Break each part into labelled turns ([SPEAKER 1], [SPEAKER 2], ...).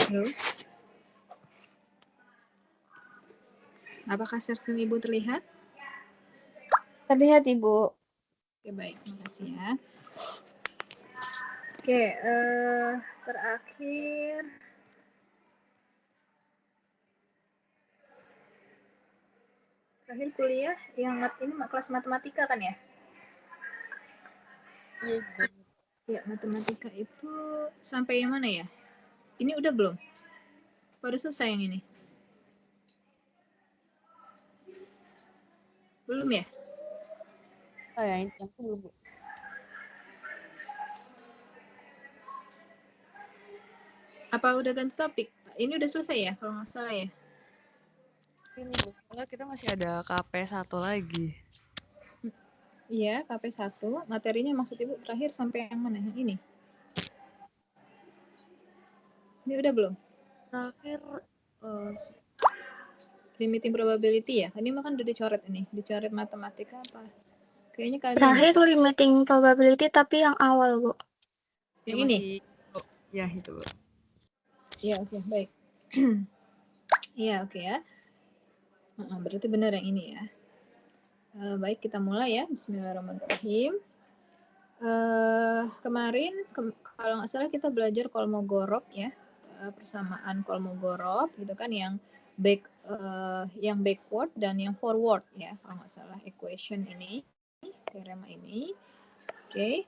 [SPEAKER 1] Halo? Apakah screen Ibu terlihat?
[SPEAKER 2] Terlihat, Ibu.
[SPEAKER 1] Oke, baik. Makasih ya. Oke, terakhir kuliah yang ini kelas matematika kan ya?
[SPEAKER 2] Iya, Ibu.
[SPEAKER 1] Ya, matematika itu sampai yang mana ya? Ini udah belum? Baru selesai yang ini? Belum ya?
[SPEAKER 2] Oh ya, yang itu belum, Bu.
[SPEAKER 1] Apa udah ganti topik? Ini udah selesai ya kalau nggak salah ya?
[SPEAKER 2] Ini, Bu. Soalnya kita masih ada KP 1 lagi.
[SPEAKER 1] Iya, KP 1. Materinya maksud Ibu terakhir sampai yang mana? Yang ini? Ini udah belum?
[SPEAKER 2] Terakhir
[SPEAKER 1] Limiting probability ya? Ini mah kan udah dicoret ini. Dicoret matematika apa? Kayaknya kagak.
[SPEAKER 3] Terakhir limiting probability tapi yang awal, Bu.
[SPEAKER 1] Yang ini?
[SPEAKER 2] Ya, itu, Bu.
[SPEAKER 1] Iya, oke, baik. Iya, oke ya. Berarti benar yang ini ya. Baik, kita mulai ya. Bismillahirrahmanirrahim. Kemarin kalau nggak salah kita belajar Kolmogorov ya, persamaan Kolmogorov gitu kan, yang backward dan yang forward ya kalau nggak salah equation ini, teorema ini. Oke.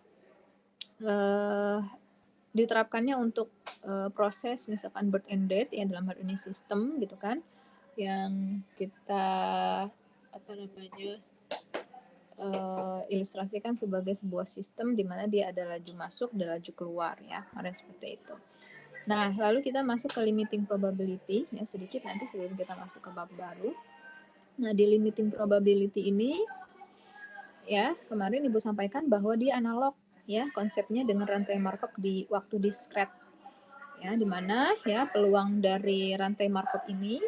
[SPEAKER 1] Diterapkannya untuk proses misalkan birth and death ya, dalam hal ini sistem gitu kan, yang kita ilustrasikan sebagai sebuah sistem di mana dia ada laju masuk dan laju keluar ya, kemarin seperti itu. Nah, lalu kita masuk ke limiting probability ya, sedikit nanti sebelum kita masuk ke bab baru. Nah, di limiting probability ini ya, kemarin Ibu sampaikan bahwa dia analog ya konsepnya dengan rantai Markov di waktu diskret ya, di mana ya peluang dari rantai Markov ini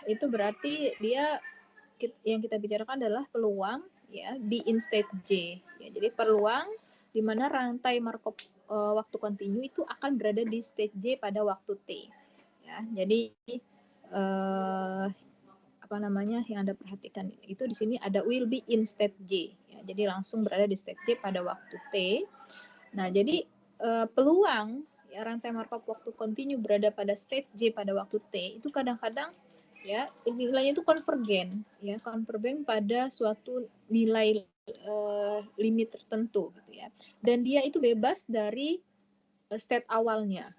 [SPEAKER 1] itu berarti dia yang kita bicarakan adalah peluang ya B in state J ya. Jadi peluang di mana rantai Markov waktu kontinu itu akan berada di state J pada waktu T ya. Jadi yang Anda perhatikan itu di sini ada will be in state J ya. Jadi langsung berada di state J pada waktu T. Nah, jadi peluang ya rantai Markov waktu kontinu berada pada state J pada waktu T itu kadang-kadang ya nilainya itu konvergen ya, konvergen pada suatu nilai limit tertentu gitu ya, dan dia itu bebas dari state awalnya.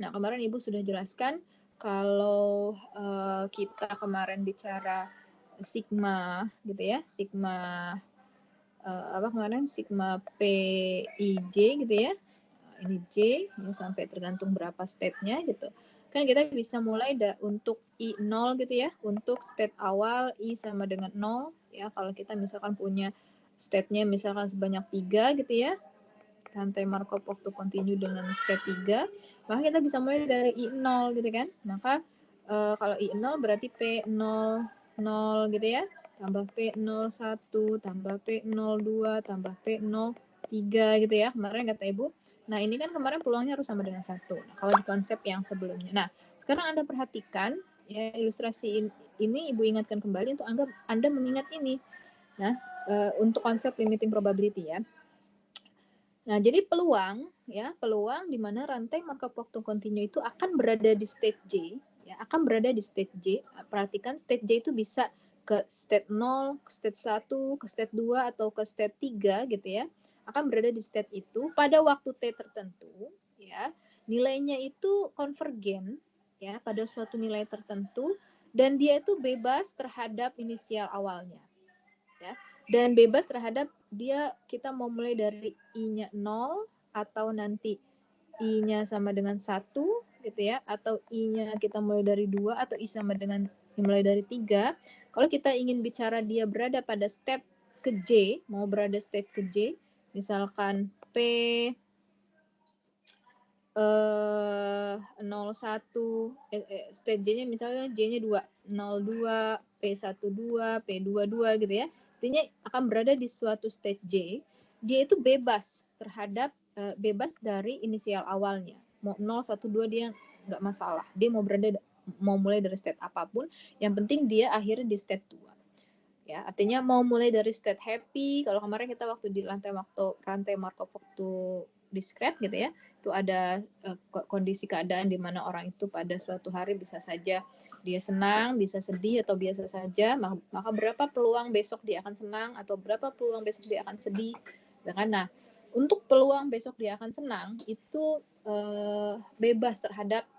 [SPEAKER 1] Nah, kemarin Ibu sudah jelaskan kalau kita kemarin bicara sigma gitu ya, sigma kemarin sigma PIJ gitu ya, ini J ya, sampai tergantung berapa state-nya gitu kan, kita bisa mulai untuk I0 gitu ya, untuk state awal I sama dengan 0 ya. Kalau kita misalkan punya state-nya misalkan sebanyak 3 gitu ya, rantai Markov waktu kontinu dengan state 3, maka kita bisa mulai dari I0 gitu kan. Maka kalau I0 berarti P00 gitu ya, tambah P01 tambah P02 tambah P03 gitu ya, kemarin kata Ibu. Nah, ini kan kemarin peluangnya harus sama dengan 1. Nah, kalau di konsep yang sebelumnya. Nah, sekarang Anda perhatikan ya, ilustrasi ini Ibu ingatkan kembali untuk Anda mengingat ini. Nah, untuk konsep limiting probability ya. Nah, jadi peluang di mana rantai Markov waktu kontinu itu akan berada di state J ya, akan berada di state J. Perhatikan state J itu bisa ke state 0, ke state 1, ke state 2 atau ke state 3 gitu ya. Akan berada di state itu pada waktu T tertentu ya. Nilainya itu konvergen ya pada suatu nilai tertentu, dan dia itu bebas terhadap inisial awalnya. Ya. Dan bebas terhadap dia, kita mau mulai dari I-nya 0 atau nanti I-nya sama dengan 1 gitu ya, atau I-nya kita mulai dari 2 atau I sama dengan mulai dari 3. Kalau kita ingin bicara dia berada pada step ke J, mau berada step ke J, misalkan P 01 state J-nya misalnya J-nya 2, 02, P12, P22 gitu ya. Artinya akan berada di suatu state J, dia itu bebas terhadap bebas dari inisial awalnya. mau 0, 1, 2 dia nggak masalah. Dia mau mulai dari state apapun, yang penting dia akhirnya di state 2. Ya, artinya mau mulai dari state happy. Kalau kemarin kita waktu di rantai Markov waktu discrete gitu ya, itu ada kondisi keadaan di mana orang itu pada suatu hari bisa saja dia senang, bisa sedih atau biasa saja, maka berapa peluang besok dia akan senang atau berapa peluang besok dia akan sedih. Nah, untuk peluang besok dia akan senang itu bebas terhadap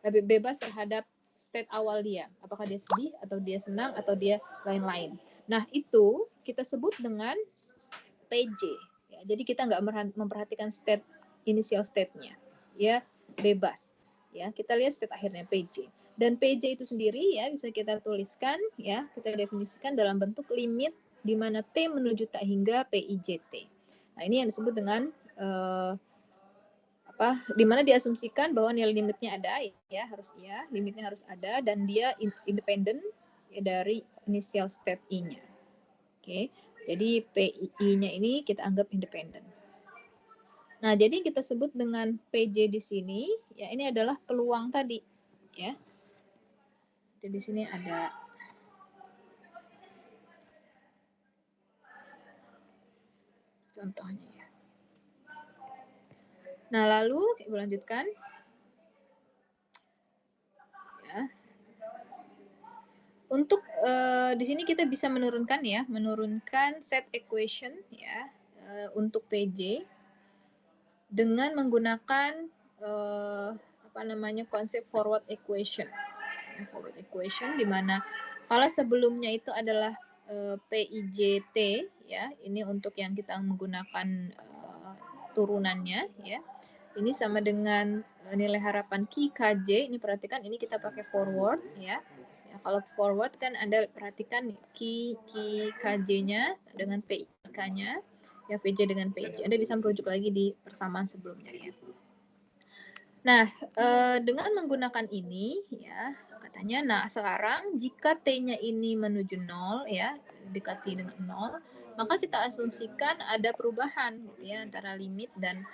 [SPEAKER 1] bebas terhadap state awal dia, apakah dia sedih atau dia senang atau dia lain-lain. Nah, itu kita sebut dengan PJ. Ya, jadi kita nggak memperhatikan initial state-nya, ya, bebas. Ya, kita lihat state akhirnya PJ. Dan PJ itu sendiri ya bisa kita tuliskan, ya, kita definisikan dalam bentuk limit di mana T menuju tak hingga PIJT. Nah, ini yang disebut dengan di mana diasumsikan bahwa nilai limitnya ada, ya, limitnya harus ada dan dia independen ya, dari initial state I-nya. Oke, jadi PI-nya ini kita anggap independen. Nah, jadi kita sebut dengan PJ di sini, ya, ini adalah peluang tadi, ya. Jadi di sini ada contohnya, ya. Nah, lalu kita lanjutkan. Ya. Untuk di sini kita bisa menurunkan set equation ya untuk PJ dengan menggunakan konsep forward equation. Forward equation di mana kalau sebelumnya itu adalah PIJT ya, ini untuk yang kita menggunakan turunannya ya. Ini sama dengan nilai harapan KJ. Ini perhatikan, ini kita pakai forward ya. Ya, kalau forward kan Anda perhatikan KJ-nya dengan PIK-nya, ya, PJ dengan PJ. Anda bisa merujuk lagi di persamaan sebelumnya ya. Nah, dengan menggunakan ini ya, katanya, nah sekarang jika T-nya ini menuju 0 ya, dekati dengan 0, maka kita asumsikan ada perubahan gitu ya antara limit dan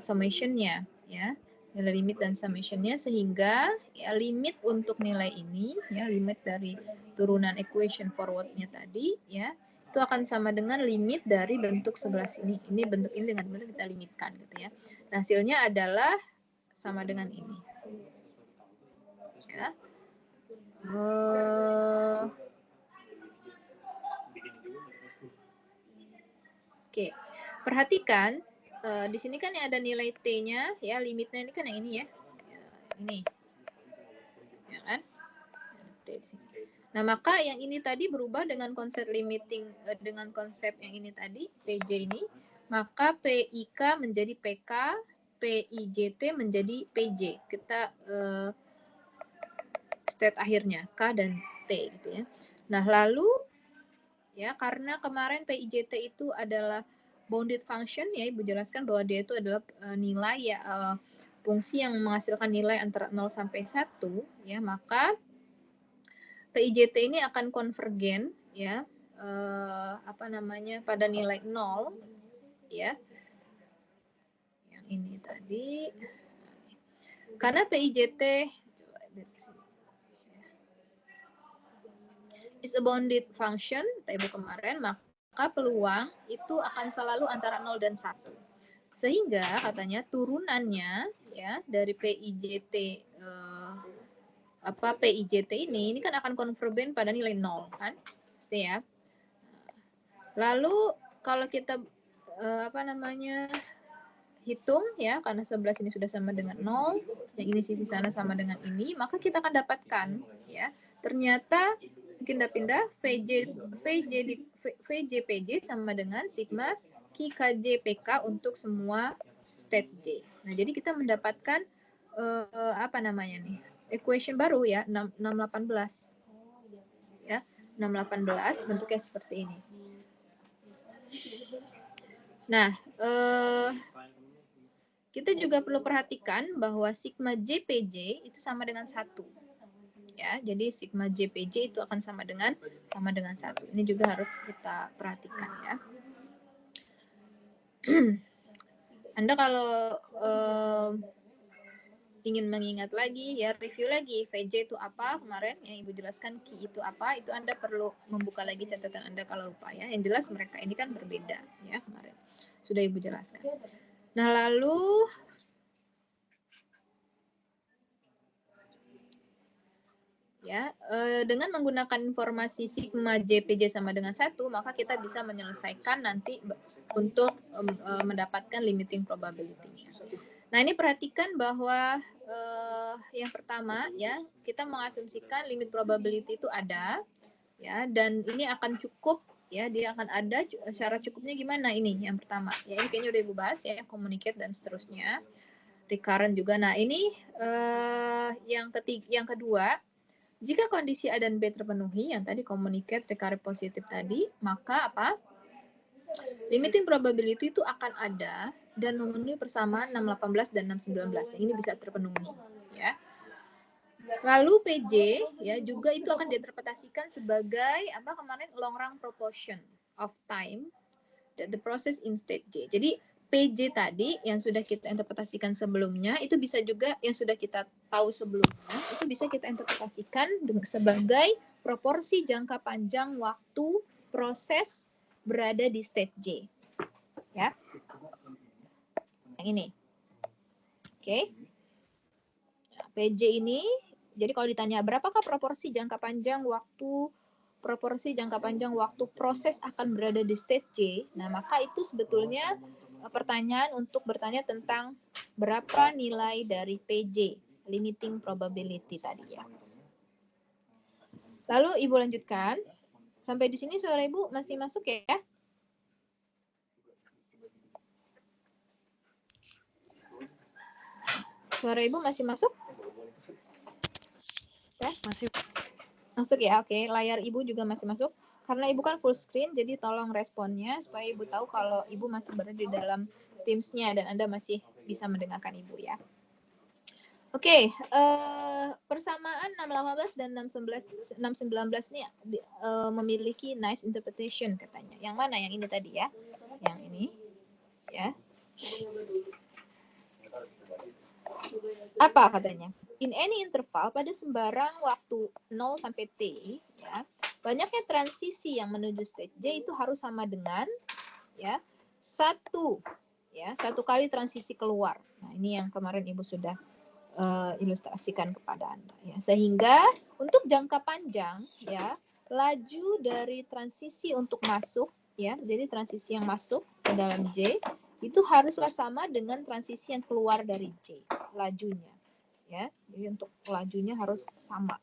[SPEAKER 1] summation-nya ya, nilai limit dan summation-nya, sehingga ya limit untuk nilai ini ya, limit dari turunan equation forward-nya tadi ya, itu akan sama dengan limit dari bentuk sebelah sini. Ini bentuk ini dengan bentuk kita limitkan gitu ya. Nah, hasilnya adalah sama dengan ini. Ya. Oke. Perhatikan di sini kan ada nilai T-nya ya, limitnya ini kan yang ini ya. Ini. Ya kan? T di sini. Nah, maka yang ini tadi berubah dengan konsep limiting dengan konsep yang ini tadi, PJ ini, maka PIK menjadi PK, PIJT menjadi PJ. Kita state akhirnya K dan T gitu ya. Nah, lalu ya karena kemarin PIJT itu adalah bounded function ya, Ibu jelaskan bahwa dia itu adalah nilai ya fungsi yang menghasilkan nilai antara 0 sampai 1 ya, maka PIJT ini akan konvergen ya pada nilai 0 ya. Yang ini tadi karena PIJT is a bounded function, Ibu kemarin, maka peluang itu akan selalu antara 0 dan 1. Sehingga katanya turunannya ya dari PIJT PIJT ini kan akan konvergen pada nilai 0 kan? Pasti ya. Lalu kalau kita hitung ya, karena sebelah sini sudah sama dengan 0, yang ini sisi sana sama dengan ini, maka kita akan dapatkan ya, ternyata pindah-pindah VJPJ sama dengan sigma KJPK untuk semua state J. Nah, jadi kita mendapatkan equation baru ya, 618. Ya, 618 bentuknya seperti ini. Nah, kita juga perlu perhatikan bahwa sigma JPJ itu sama dengan 1. Ya, jadi sigma JPJ itu akan sama dengan 1. Ini juga harus kita perhatikan ya. Anda kalau ingin mengingat lagi, ya review lagi VJ itu apa kemarin yang Ibu jelaskan, key itu apa, itu Anda perlu membuka lagi catatan Anda kalau lupa ya. Yang jelas mereka ini kan berbeda ya kemarin. Sudah Ibu jelaskan. Nah, lalu ya dengan menggunakan informasi sigma JPJ sama dengan 1, maka kita bisa menyelesaikan nanti untuk mendapatkan limiting probability-nya. Nah, ini perhatikan bahwa yang pertama ya, kita mengasumsikan limit probability itu ada ya, dan ini akan cukup ya, dia akan ada. Syarat cukupnya gimana ini yang pertama? Ya, ini kayaknya udah Ibu bahas ya, communicate dan seterusnya. Recurrent juga. Nah, ini yang kedua, jika kondisi A dan B terpenuhi, yang tadi communicate, recurrent positif tadi, maka apa? Limiting probability itu akan ada dan memenuhi persamaan 618 dan 619. Ini bisa terpenuhi ya. Lalu PJ ya juga itu akan diinterpretasikan sebagai apa kemarin, long run proportion of time that the process in state J. Jadi PJ tadi yang sudah kita interpretasikan sebelumnya itu bisa juga yang sudah kita tahu sebelumnya itu bisa kita interpretasikan sebagai proporsi jangka panjang waktu proses berada di state J. Ya. Yang ini. Oke. Nah, PJ ini, jadi kalau ditanya berapakah proporsi jangka panjang waktu proses akan berada di state J, nah maka itu sebetulnya pertanyaan untuk bertanya tentang berapa nilai dari PJ, limiting probability tadi ya. Lalu Ibu lanjutkan. Sampai di sini suara Ibu masih masuk ya? Suara Ibu masih masuk? Ya? Masuk ya, oke. Layar Ibu juga masih masuk. Karena Ibu kan full screen, jadi tolong responnya supaya Ibu tahu kalau Ibu masih berada di dalam Teams-nya dan Anda masih bisa mendengarkan Ibu ya. Oke, persamaan 618 dan 619 ini memiliki nice interpretation katanya. Yang mana? Yang ini tadi ya. Yang ini ya. Apa katanya? In any interval pada sembarang waktu 0 sampai T ya, banyaknya transisi yang menuju state J itu harus sama dengan ya satu kali transisi keluar. Nah, ini yang kemarin Ibu sudah ilustrasikan kepada Anda ya. Sehingga untuk jangka panjang ya, laju dari transisi untuk masuk ya, jadi transisi yang masuk ke dalam J itu haruslah sama dengan transisi yang keluar dari J, lajunya ya. Jadi untuk lajunya harus sama.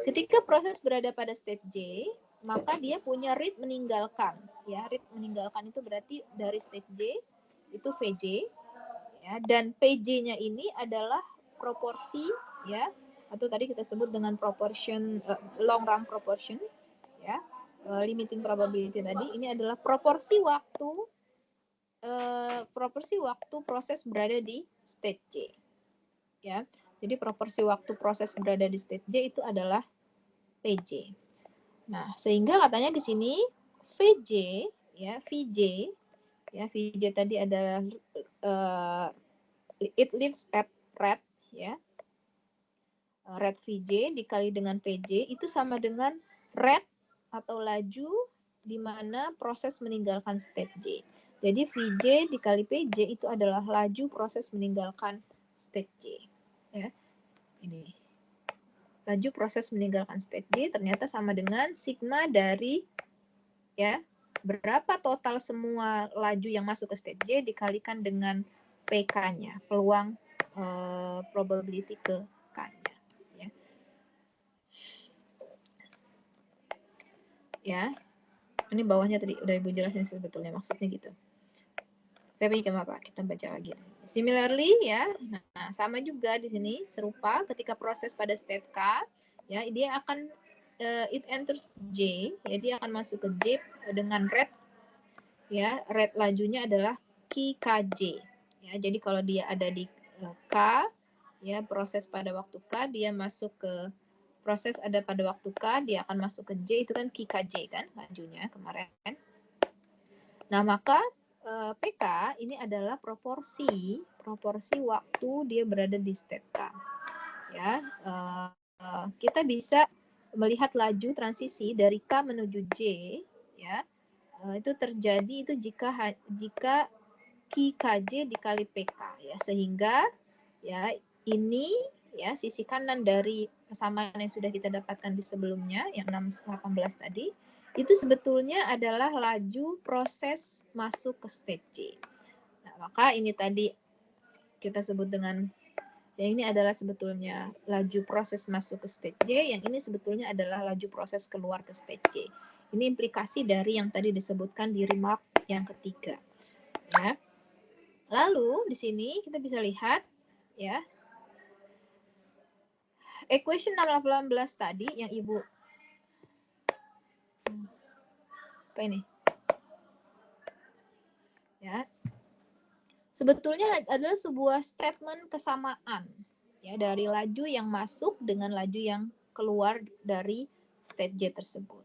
[SPEAKER 1] Ketika proses berada pada state J, maka dia punya rate meninggalkan ya. Rate meninggalkan itu berarti dari state J itu VJ ya, dan PJ-nya ini adalah proporsi ya, atau tadi kita sebut dengan proportion long run proportion ya, limiting probability tadi ini adalah proporsi waktu proses berada di state J ya. Jadi proporsi waktu proses berada di state J itu adalah PJ. Nah, sehingga katanya di sini VJ ya, VJ tadi adalah it lives at rate ya, rate VJ dikali dengan PJ itu sama dengan rate atau laju di mana proses meninggalkan state J. Jadi VJ dikali PJ itu adalah laju proses meninggalkan state J ya. Ini laju proses meninggalkan state J ternyata sama dengan sigma dari ya, berapa total semua laju yang masuk ke state J dikalikan dengan PK-nya, peluang probability ke K-nya. Ya. Ya, ini bawahnya tadi udah Ibu jelasin sebetulnya maksudnya gitu. Tapi kenapa? Kita baca lagi. Similarly ya, nah sama juga di sini serupa ketika proses pada state K, ya dia akan it enters J, ya dia akan masuk ke J dengan rate ya, rate lajunya adalah QKJ. Ya, jadi kalau dia ada di K, ya proses pada waktu K, dia masuk ke proses ada pada waktu K, dia akan masuk ke J, itu kan QKJ kan lajunya kemarin. Nah, maka PK ini adalah proporsi waktu dia berada di state K. Ya, kita bisa melihat laju transisi dari K menuju J, ya. Itu terjadi itu jika QKJ dikali PK, ya, sehingga ya ini ya sisi kanan dari persamaan yang sudah kita dapatkan di sebelumnya yang 618 tadi itu sebetulnya adalah laju proses masuk ke state J. Nah, maka ini tadi kita sebut dengan yang ini adalah sebetulnya laju proses masuk ke state J, yang ini sebetulnya adalah laju proses keluar ke state J. Ini implikasi dari yang tadi disebutkan di remark yang ketiga. Ya. Lalu di sini kita bisa lihat ya equation 618 tadi yang Ibu apa ini? Ya. Sebetulnya adalah sebuah statement kesamaan ya dari laju yang masuk dengan laju yang keluar dari state J tersebut.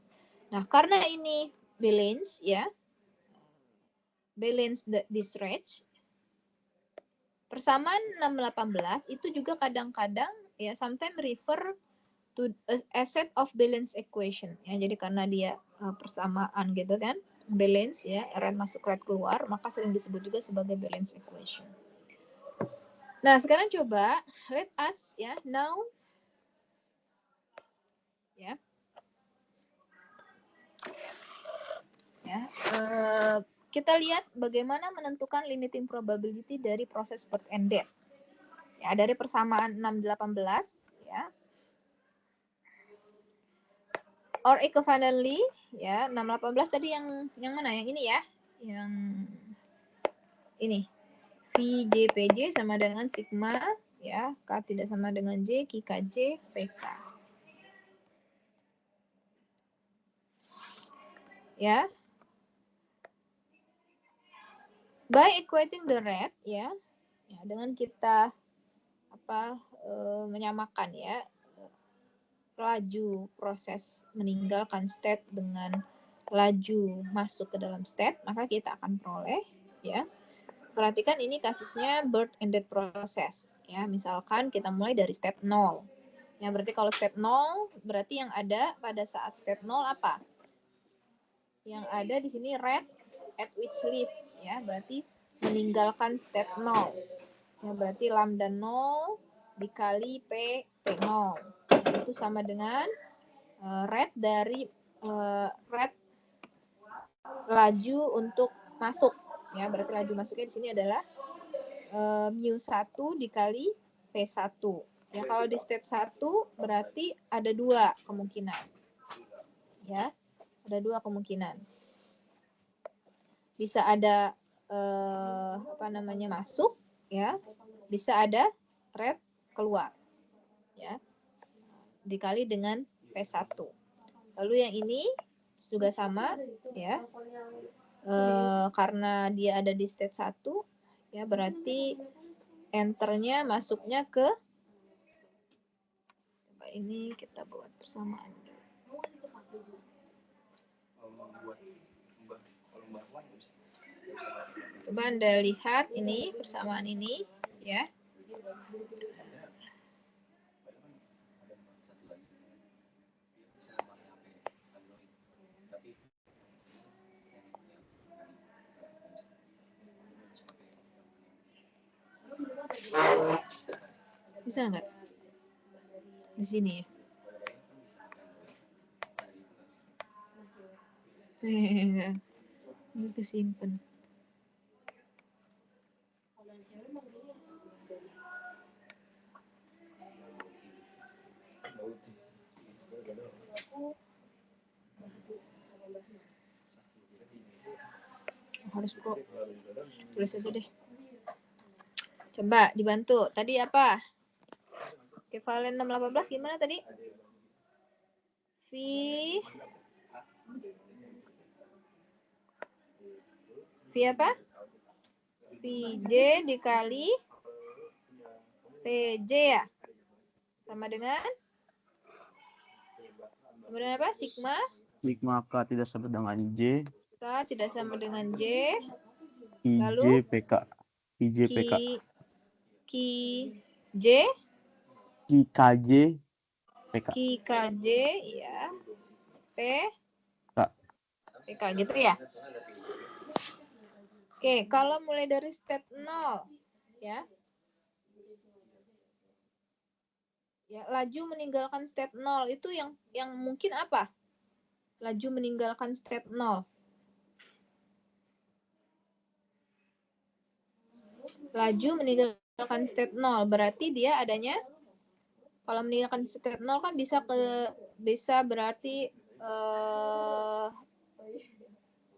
[SPEAKER 1] Nah, karena ini balance ya. Balance this range. Persamaan 618 itu juga kadang-kadang ya sometimes refer to a set of balance equation ya. Jadi karena dia persamaan gitu kan, balance ya, red masuk red keluar, maka sering disebut juga sebagai balance equation. Nah, sekarang coba let us ya now ya. Ya, kita lihat bagaimana menentukan limiting probability dari proses birth and death. Ya, dari persamaan 618 ya. Or equivalently ya, 618 tadi yang mana? Yang ini ya. Yang ini. VJPJ sama dengan sigma ya, K tidak sama dengan J, QKJ, PK. Ya. By equating the rate ya, dengan kita menyamakan ya laju proses meninggalkan state dengan laju masuk ke dalam state, maka kita akan peroleh ya. Perhatikan ini kasusnya birth and death process ya. Misalkan kita mulai dari state 0. Ya, berarti kalau state 0 berarti yang ada pada saat state 0 apa? Yang ada di sini rate at which live ya, berarti meninggalkan state 0. Ya, berarti lambda 0 dikali P0. Ya, itu sama dengan rate dari rate laju untuk masuk. Ya, berarti laju masuknya di sini adalah mu1 dikali P1. Ya, kalau di state 1 berarti ada 2 kemungkinan. Ya, ada 2 kemungkinan. Bisa ada masuk ya. Bisa ada rate keluar. Ya. Dikali dengan P1. Lalu yang ini juga sama ya. Karena dia ada di state 1 ya, berarti enternya masuknya ke coba ini kita buat persamaan. Coba Anda lihat ini persamaan ini ya. Bisa nggak? Di sini ya. Ini kesimpan. Harus kok. Tulis aja deh. Coba dibantu. Tadi apa? Ekivalen 618 gimana tadi? V apa? VJ dikali PJ ya? Sama dengan apa? Sigma?
[SPEAKER 4] Sigma K tidak sama dengan J.
[SPEAKER 1] K tidak sama dengan J. Lalu
[SPEAKER 4] IJPK. IJPK.
[SPEAKER 1] Ki J,
[SPEAKER 4] IKJ PK.
[SPEAKER 1] KJ, ya. P,
[SPEAKER 4] Kak.
[SPEAKER 1] PK gitu ya. Oke, kalau mulai dari state 0, ya. Ya, laju meninggalkan state 0 itu yang mungkin apa? Laju meninggalkan state 0. Laju meninggalkan state 0 berarti dia adanya, kalau meninggalkan state 0 kan bisa berarti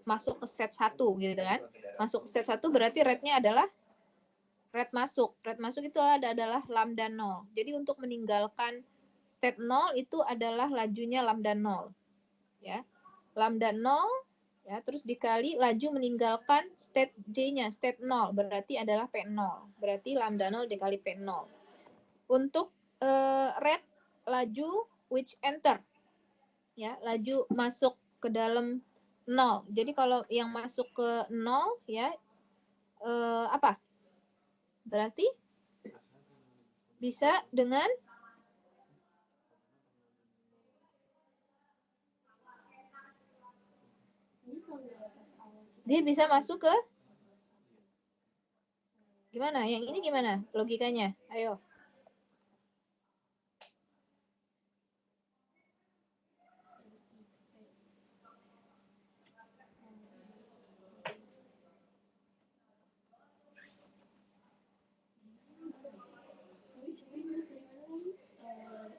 [SPEAKER 1] masuk ke state 1 gitu kan. Masuk ke state 1 berarti rate-nya adalah rate masuk. Rate masuk itu adalah lambda 0. Jadi untuk meninggalkan state 0 itu adalah lajunya lambda 0. Ya. Lambda 0 ya, terus dikali laju meninggalkan state J-nya, state 0, berarti adalah P0. Berarti lambda 0 dikali P0. Untuk rate laju which enter, ya, laju masuk ke dalam 0. Jadi kalau yang masuk ke 0, ya, apa? Berarti bisa dengan dia bisa masuk ke gimana? Yang ini gimana logikanya? Ayo.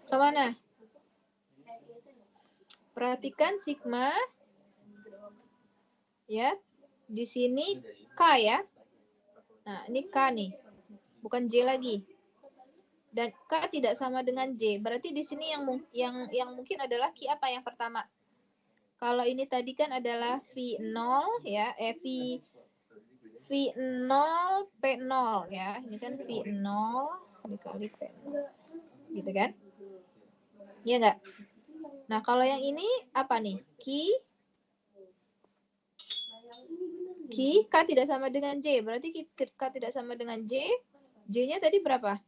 [SPEAKER 1] Kemana? Perhatikan sigma. Ya. Di sini K ya. Nah, ini K nih. Bukan J lagi. Dan K tidak sama dengan J. Berarti di sini yang mungkin adalah Q apa yang pertama? Kalau ini tadi kan adalah V0 ya, V0 P0 ya. Ini kan V0 dikali P0. Gitu kan? Iya enggak? Nah, kalau yang ini apa nih? K tidak sama dengan J. Berarti K tidak sama dengan J. J-nya tadi berapa?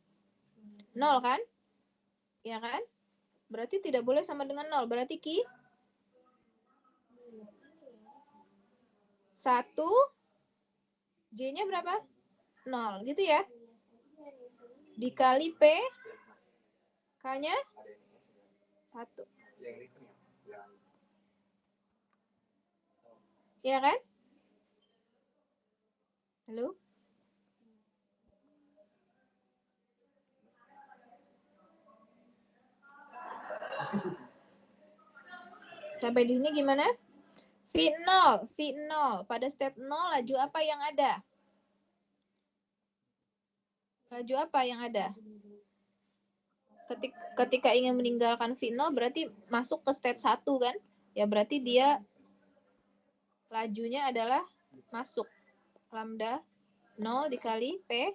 [SPEAKER 1] 0 kan? Ya kan? Berarti tidak boleh sama dengan 0. Berarti Q 1, J-nya berapa? 0. Gitu ya? Dikali P, K-nya 1. Ya kan? Halo? Sampai di sini gimana? V0. Pada state 0, laju apa yang ada? Laju apa yang ada? Ketika ingin meninggalkan V0 berarti masuk ke state 1 kan? Ya berarti dia lajunya adalah masuk. Lambda 0 dikali P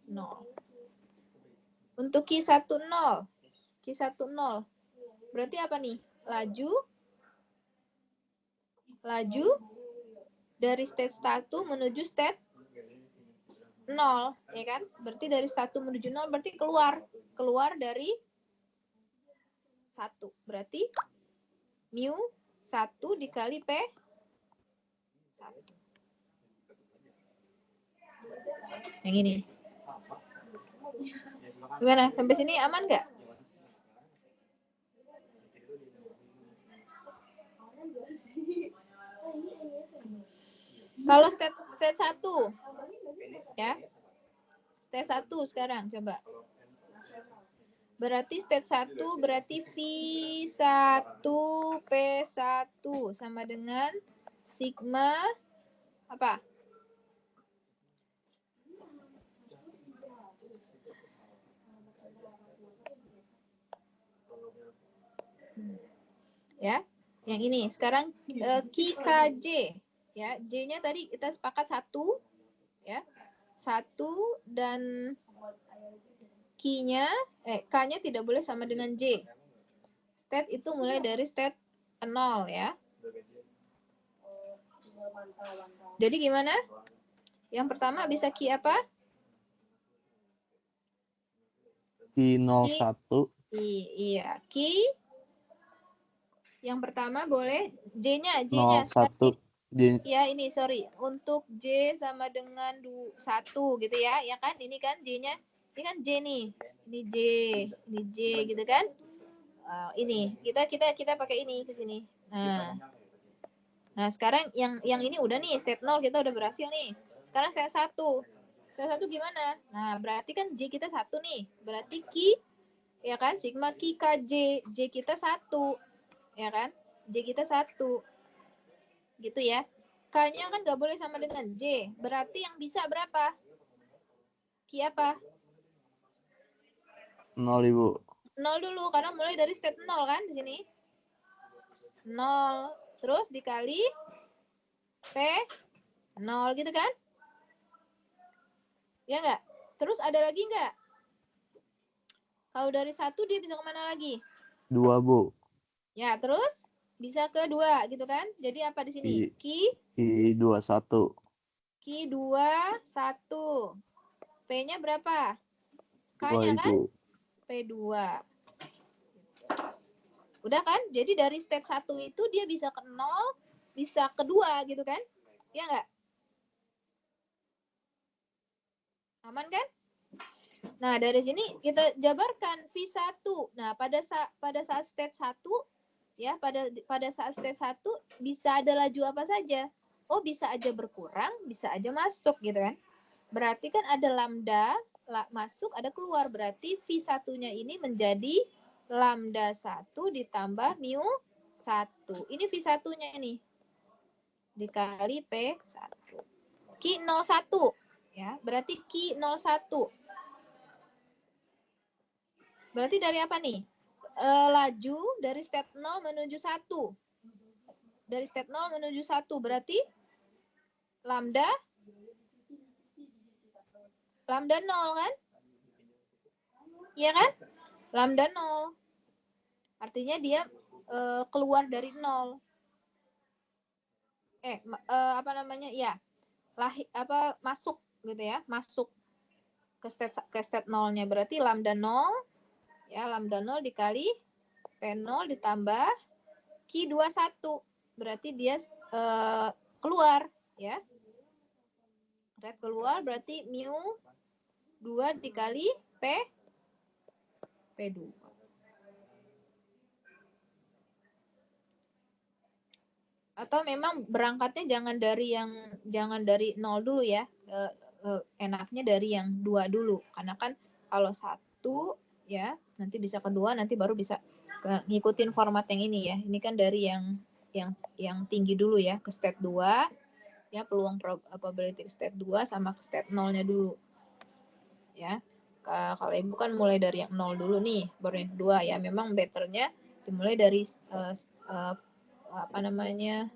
[SPEAKER 1] 0. Untuk Q10. Q10. Berarti apa nih? Laju dari state 1 menuju state 0, ya kan? Berarti dari 1 menuju 0 berarti keluar dari 1. Berarti mu 1 dikali P 1. Yang ini. Gimana? Sampai sini aman nggak? Kalau state 1 ya. State 1 sekarang coba. Berarti state 1 berarti V1 P1 sama dengan sigma apa? Ya. Yang ini. Sekarang KJ ya. J-nya tadi kita sepakat 1 ya. 1 dan K-nya tidak boleh sama dengan J. State itu mulai dari state 0 ya. Jadi gimana? Yang pertama bisa key apa?
[SPEAKER 4] Key 01.
[SPEAKER 1] Iya, key. Yang pertama boleh J-nya
[SPEAKER 4] 01.
[SPEAKER 1] Ya ini sorry, untuk J sama dengan 1 gitu ya, ya kan? Ini kan J-nya, ini kan J nih, ini J gitu kan? Ini kita pakai ini ke sini. Nah sekarang yang ini udah nih step 0 kita udah berhasil nih. Sekarang saya 1 gimana? Nah berarti kan J kita 1 nih, berarti key ya kan sigma key KJ, J kita 1 ya kan? J kita 1 gitu ya. K-nya kan nggak boleh sama dengan J. Berarti yang bisa berapa? Key apa?
[SPEAKER 4] 0, Ibu.
[SPEAKER 1] 0 dulu, karena mulai dari step 0 kan di sini. 0. Terus dikali P 0 gitu kan? Ya nggak? Terus ada lagi nggak? Kalau dari 1 dia bisa kemana lagi?
[SPEAKER 4] 2, Bu.
[SPEAKER 1] Ya, terus bisa ke 2 gitu kan? Jadi apa di sini? Key
[SPEAKER 4] 21.
[SPEAKER 1] Key 21. P-nya berapa?
[SPEAKER 4] 2,
[SPEAKER 1] K-nya kan?
[SPEAKER 4] Ibu.
[SPEAKER 1] P2. Udah kan? Jadi dari state 1 itu dia bisa ke 0, bisa ke 2 gitu kan? Ya nggak? Aman kan? Nah, dari sini kita jabarkan V1. Nah, pada saat state 1 ya, pada saat state 1 bisa ada laju apa saja? Oh, bisa aja berkurang, bisa aja masuk gitu kan? Berarti kan ada lambda masuk, ada keluar. Berarti V1-nya ini menjadi lambda 1 ditambah mu 1. Ini V1-nya nih. Dikali P1. Q 01. Ya, berarti Q 01. Berarti dari apa nih? Laju dari step 0 menuju 1. Dari step 0 menuju 1. Berarti lambda 0 kan? Iya kan? Lambda 0. Artinya dia keluar dari 0. Apa namanya? Ya. Masuk gitu ya. Masuk ke state 0-nya. Berarti lambda 0 ya, lambda 0 dikali P0 ditambah Q21. Berarti dia keluar ya. Red keluar berarti mu 2 dikali P2. Atau memang berangkatnya jangan dari 0 dulu ya. Enaknya dari yang 2 dulu. Karena kan kalau 1 ya, nanti bisa kedua, nanti baru bisa ngikutin format yang ini ya. Ini kan dari yang tinggi dulu ya, ke state 2. Ya, peluang probability state 2 sama ke state 0-nya dulu. Ya. Kalau Ibu kan mulai dari yang 0 dulu nih, baru yang kedua ya. Memang betternya dimulai dari apa namanya?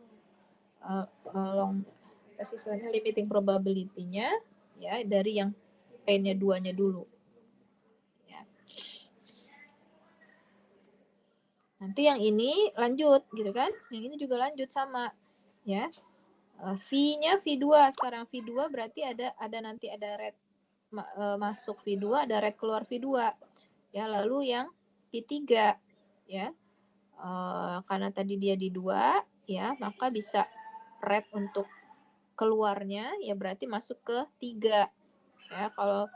[SPEAKER 1] Istilahnya limiting probability-nya ya dari yang P-nya 2-nya dulu. Ya. Nanti yang ini lanjut gitu kan? Yang ini juga lanjut sama ya. V-nya V2 sekarang V2 berarti ada nanti ada red masuk V2, ada red keluar V2. Ya, lalu yang V3 ya. Karena tadi dia di 2 ya, maka bisa red untuk keluarnya ya berarti masuk ke 3. Ya, kalau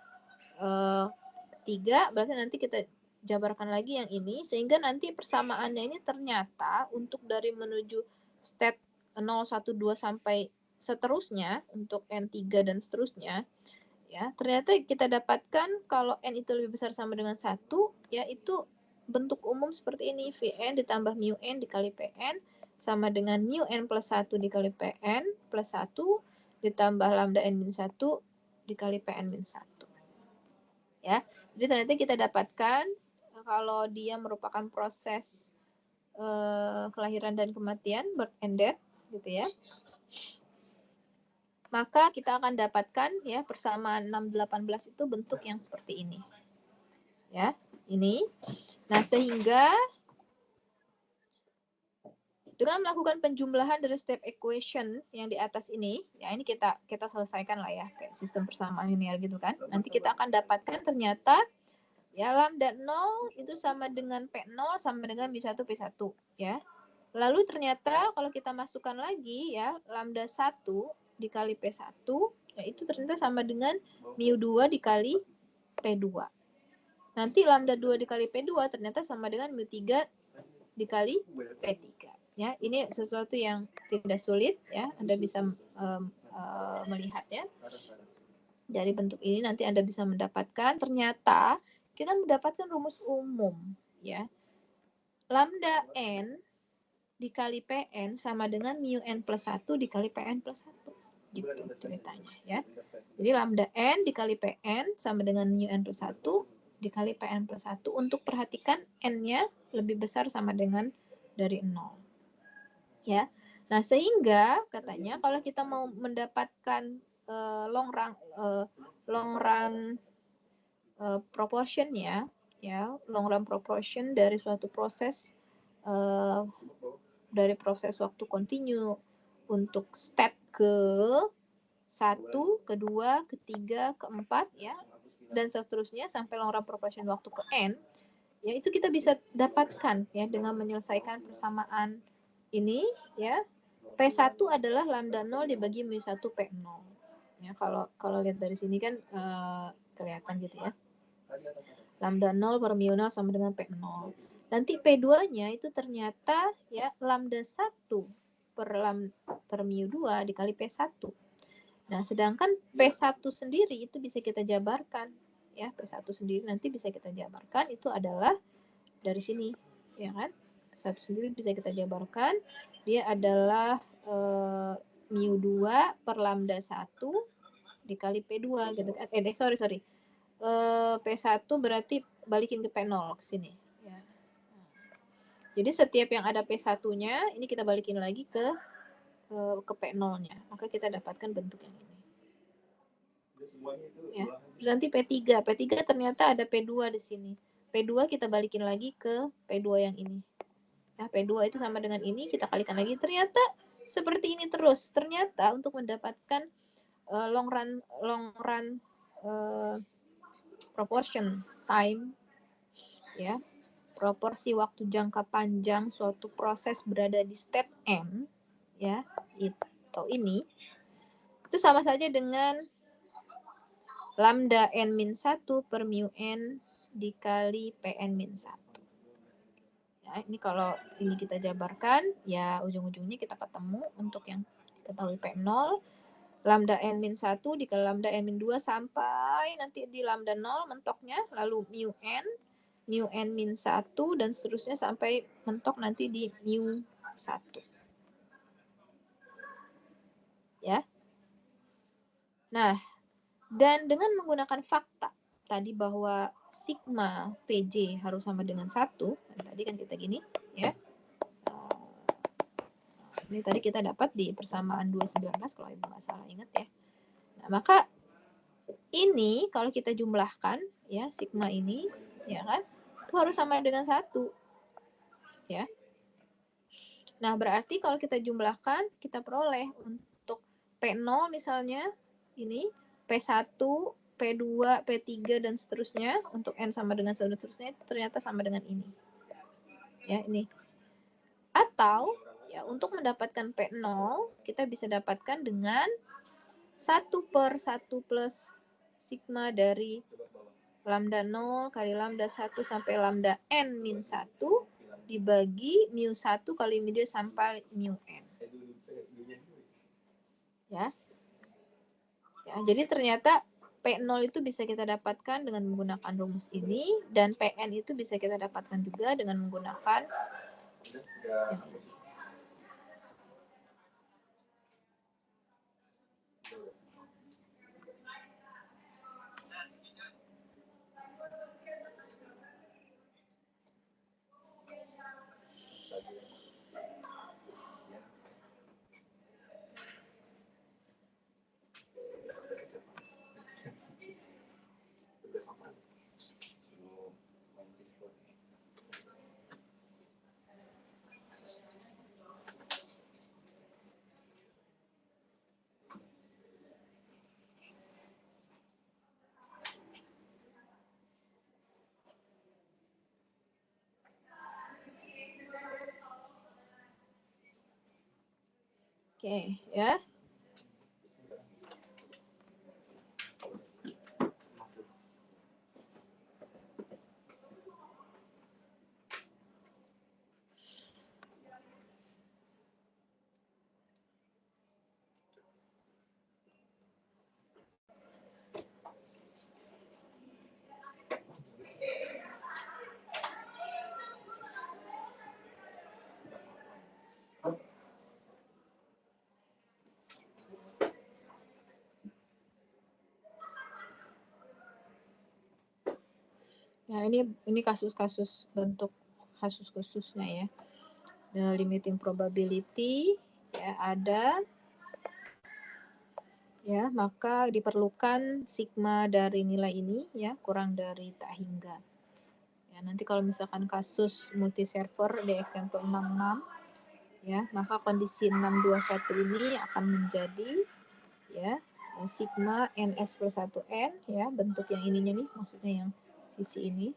[SPEAKER 1] 3 berarti nanti kita jabarkan lagi yang ini sehingga nanti persamaannya ini ternyata untuk dari menuju state 0, 1, 2 sampai seterusnya untuk N3 dan seterusnya ya ternyata kita dapatkan kalau N itu lebih besar sama dengan 1 ya itu bentuk umum seperti ini Vn ditambah mu n dikali Pn sama dengan mu n plus 1 dikali Pn plus 1 ditambah lambda n min 1 dikali Pn min 1 ya. Jadi ternyata kita dapatkan kalau dia merupakan proses kelahiran dan kematian birth and death gitu ya. Maka kita akan dapatkan ya persamaan 6-18 itu bentuk yang seperti ini. Ya, ini. Nah, sehingga Dengan melakukan penjumlahan dari step equation yang di atas ini, ya ini kita selesaikan lah ya, kayak sistem persamaan linear gitu kan. Nanti kita akan dapatkan ternyata ya lambda 0 itu sama dengan P0 sama dengan mu1 P1 ya. Lalu ternyata kalau kita masukkan lagi ya lambda 1 dikali P1 ya itu ternyata sama dengan mu2 dikali P2. Nanti lambda 2 dikali P2 ternyata sama dengan mu3 dikali P3. Ya, ini sesuatu yang tidak sulit ya. Anda bisa melihatnya. Dari bentuk ini nanti Anda bisa mendapatkan ternyata kita mendapatkan rumus umum ya. Lambda n dikali Pn sama dengan mu n plus 1 dikali Pn plus 1. Gitu ceritanya ya. Jadi lambda n dikali Pn sama dengan mu n plus 1 dikali Pn plus 1 untuk perhatikan n-nya lebih besar sama dengan dari 0. Ya. Nah, sehingga katanya kalau kita mau mendapatkan long run proportionnya ya, long run proportion dari suatu proses dari proses waktu kontinu untuk state ke 1, kedua, ketiga, keempat ya dan seterusnya sampai long run proportion waktu ke n ya itu kita bisa dapatkan ya dengan menyelesaikan persamaan ini ya P1 adalah lambda 0 dibagi mu1 P0 ya kalau lihat dari sini kan kelihatan gitu ya lambda 0 per mu 0 sama dengan P0 nanti P2-nya itu ternyata ya lambda 1 per mu 2 dikali P1 nah sedangkan P1 sendiri itu bisa kita jabarkan ya P1 sendiri nanti bisa kita jabarkan itu adalah dari sini ya kan P1 sendiri bisa kita jabarkan dia adalah mu 2 per lambda 1 dikali P2 gitu kan sorry P1 berarti balikin ke P0 ke sini ya. Jadi setiap yang ada P1-nya ini kita balikin lagi ke P0-nya maka kita dapatkan bentuk yang ini ya. Terus nanti P3 ternyata ada P2 di sini P2 kita balikin lagi ke P2 yang ini nah P2 itu sama dengan ini kita kalikan lagi ternyata seperti ini terus ternyata untuk mendapatkan long run proportion time ya proporsi waktu jangka panjang suatu proses berada di state n ya itu ini itu sama saja dengan lambda n min 1 per mu n dikali Pn min 1 ya, ini kalau ini kita jabarkan ya ujung-ujungnya kita ketemu untuk yang ketahui P0 lambda n min 1 dikali lambda n min 2 sampai nanti di lambda 0 mentoknya lalu mu n min 1 dan seterusnya sampai mentok nanti di mu 1 ya nah dan dengan menggunakan fakta tadi bahwa sigma PJ harus sama dengan 1 tadi kan kita gini ya ini tadi kita dapat di persamaan 219 kalau ibu nggak salah ingat ya nah maka ini kalau kita jumlahkan ya sigma ini ya kan itu harus sama dengan 1 ya nah berarti kalau kita jumlahkan kita peroleh untuk P0 misalnya ini P1 P2 P3 dan seterusnya untuk N sama dengan seterusnya ternyata sama dengan ini ya ini atau ya untuk mendapatkan P0 kita bisa dapatkan dengan 1 per 1 plus sigma dari lambda 0 kali lambda 1 sampai lambda n min 1 dibagi mu 1 kali mu 2 sampai mu n. Ya. Ya, jadi ternyata P0 itu bisa kita dapatkan dengan menggunakan rumus ini dan Pn itu bisa kita dapatkan juga dengan menggunakan Oke, ya. Nah, ini kasus-kasus bentuk kasus khususnya ya. The limiting probability ya ada ya, maka diperlukan sigma dari nilai ini ya kurang dari tak hingga. Ya, nanti kalau misalkan kasus multi server di example 66 ya, maka kondisi 621 ini akan menjadi ya sigma ns plus 1n ya, bentuk yang ininya nih, maksudnya yang sisi ini.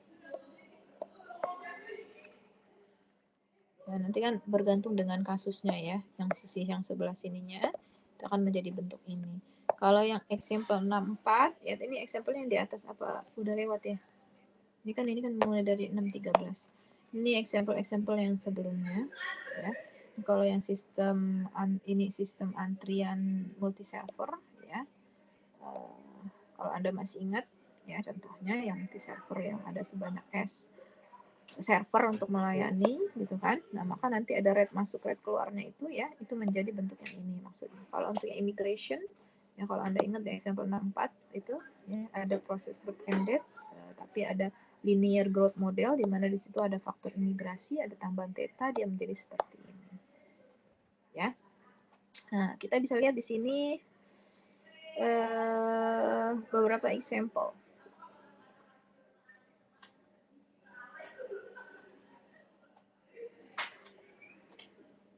[SPEAKER 1] Ya, nanti kan bergantung dengan kasusnya ya, yang sisi yang sebelah sininya itu akan menjadi bentuk ini. Kalau yang example 64 ya, ini example yang di atas apa udah lewat ya? Ini kan mulai dari 613. Ini example yang sebelumnya ya. Kalau yang sistem ini sistem antrian multi server ya. Kalau Anda masih ingat ya, contohnya yang multi server yang ada sebanyak S server untuk melayani gitu kan. Nah, maka nanti ada red masuk red keluarnya itu ya, itu menjadi bentuk yang ini maksudnya. Kalau untuk yang immigration ya, kalau Anda ingat di example 64 itu ya, ada proses birth-ended tapi ada linear growth model di mana di situ ada faktor imigrasi, ada tambahan theta, dia menjadi seperti ini. Ya. Nah, kita bisa lihat di sini beberapa example.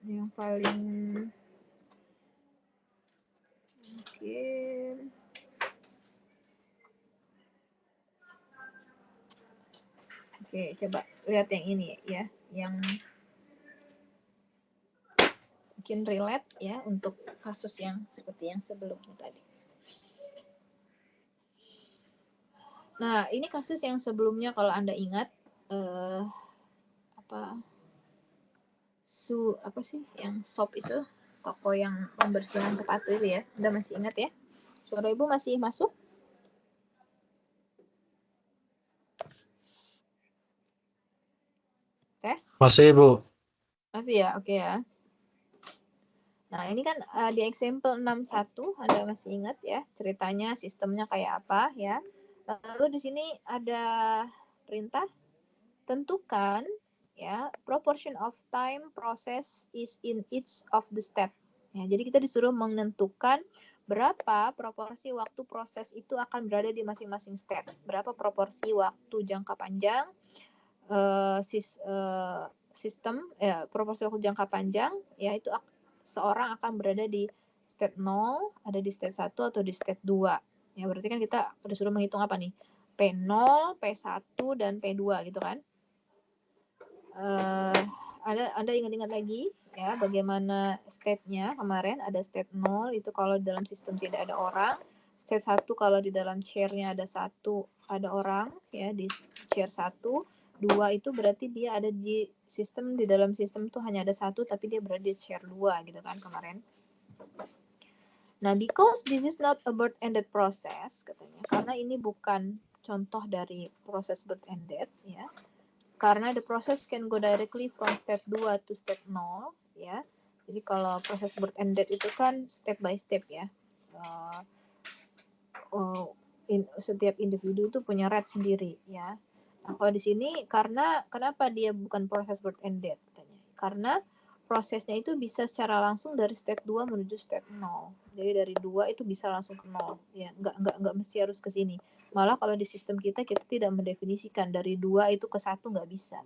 [SPEAKER 1] Yang paling mungkin oke, coba lihat yang ini ya, yang mungkin relate ya untuk kasus yang seperti yang sebelumnya tadi. Nah, ini kasus yang sebelumnya kalau Anda ingat apa sih yang shop itu, toko yang pembersihan sepatu itu ya. Anda masih ingat ya? Suara Ibu masih masuk? Tes?
[SPEAKER 5] Masih, Bu.
[SPEAKER 1] Masih ya, oke ya. Nah, ini kan di example 61 Anda masih ingat ya ceritanya, sistemnya kayak apa ya. Lalu di sini ada perintah tentukan ya proportion of time process is in each of the step. Ya, jadi kita disuruh menentukan berapa proporsi waktu proses itu akan berada di masing-masing step. Berapa proporsi waktu jangka panjang sistem proporsi waktu jangka panjang ya, itu seorang akan berada di state 0, ada di state 1 atau di state 2. Ya, berarti kan kita disuruh menghitung apa nih? P0, P1 dan P2 gitu kan. Anda ingat-ingat lagi ya bagaimana state-nya kemarin. Ada state 0 itu kalau dalam sistem tidak ada orang. State 1 kalau di dalam chair-nya ada orang ya, di chair 1. 2 itu berarti dia ada di sistem, di dalam sistem itu hanya ada 1 tapi dia berada di chair 2 gitu kan kemarin. Nah, because this is not a birth-ended process katanya, karena ini bukan contoh dari proses birth-ended ya. Karena the process can go directly from step 2 to step 0 ya. Jadi kalau proses birth-ended itu kan step by step ya. Setiap individu itu punya right sendiri ya. Nah, kalau di sini kenapa dia bukan proses birth-ended katanya? Karena prosesnya itu bisa secara langsung dari step 2 menuju step 0. Jadi dari 2 itu bisa langsung ke 0 ya, enggak mesti harus ke sini. Malah kalau di sistem kita tidak mendefinisikan dari 2 itu ke 1 nggak bisa.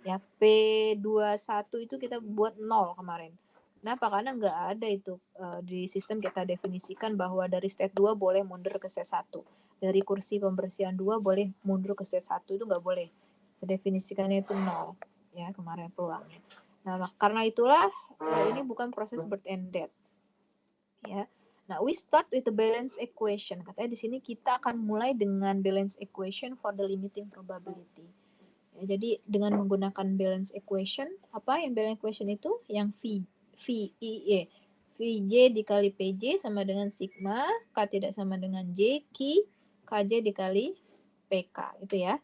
[SPEAKER 1] Ya, P21 itu kita buat 0 kemarin. Kenapa? Karena nggak ada itu di sistem kita definisikan bahwa dari state 2 boleh mundur ke state 1. Dari kursi pembersihan 2 boleh mundur ke state 1, itu nggak boleh. Definisikannya itu 0 ya kemarin peluangnya. Nah, karena itulah ini bukan proses birth-ended ya. Nah, we start with the balance equation. Katanya di sini kita akan mulai dengan balance equation for the limiting probability. Ya, jadi dengan menggunakan balance equation, apa yang balance equation itu? Yang Vj dikali Pj sama dengan sigma, K tidak sama dengan J, Kj dikali PK, itu ya.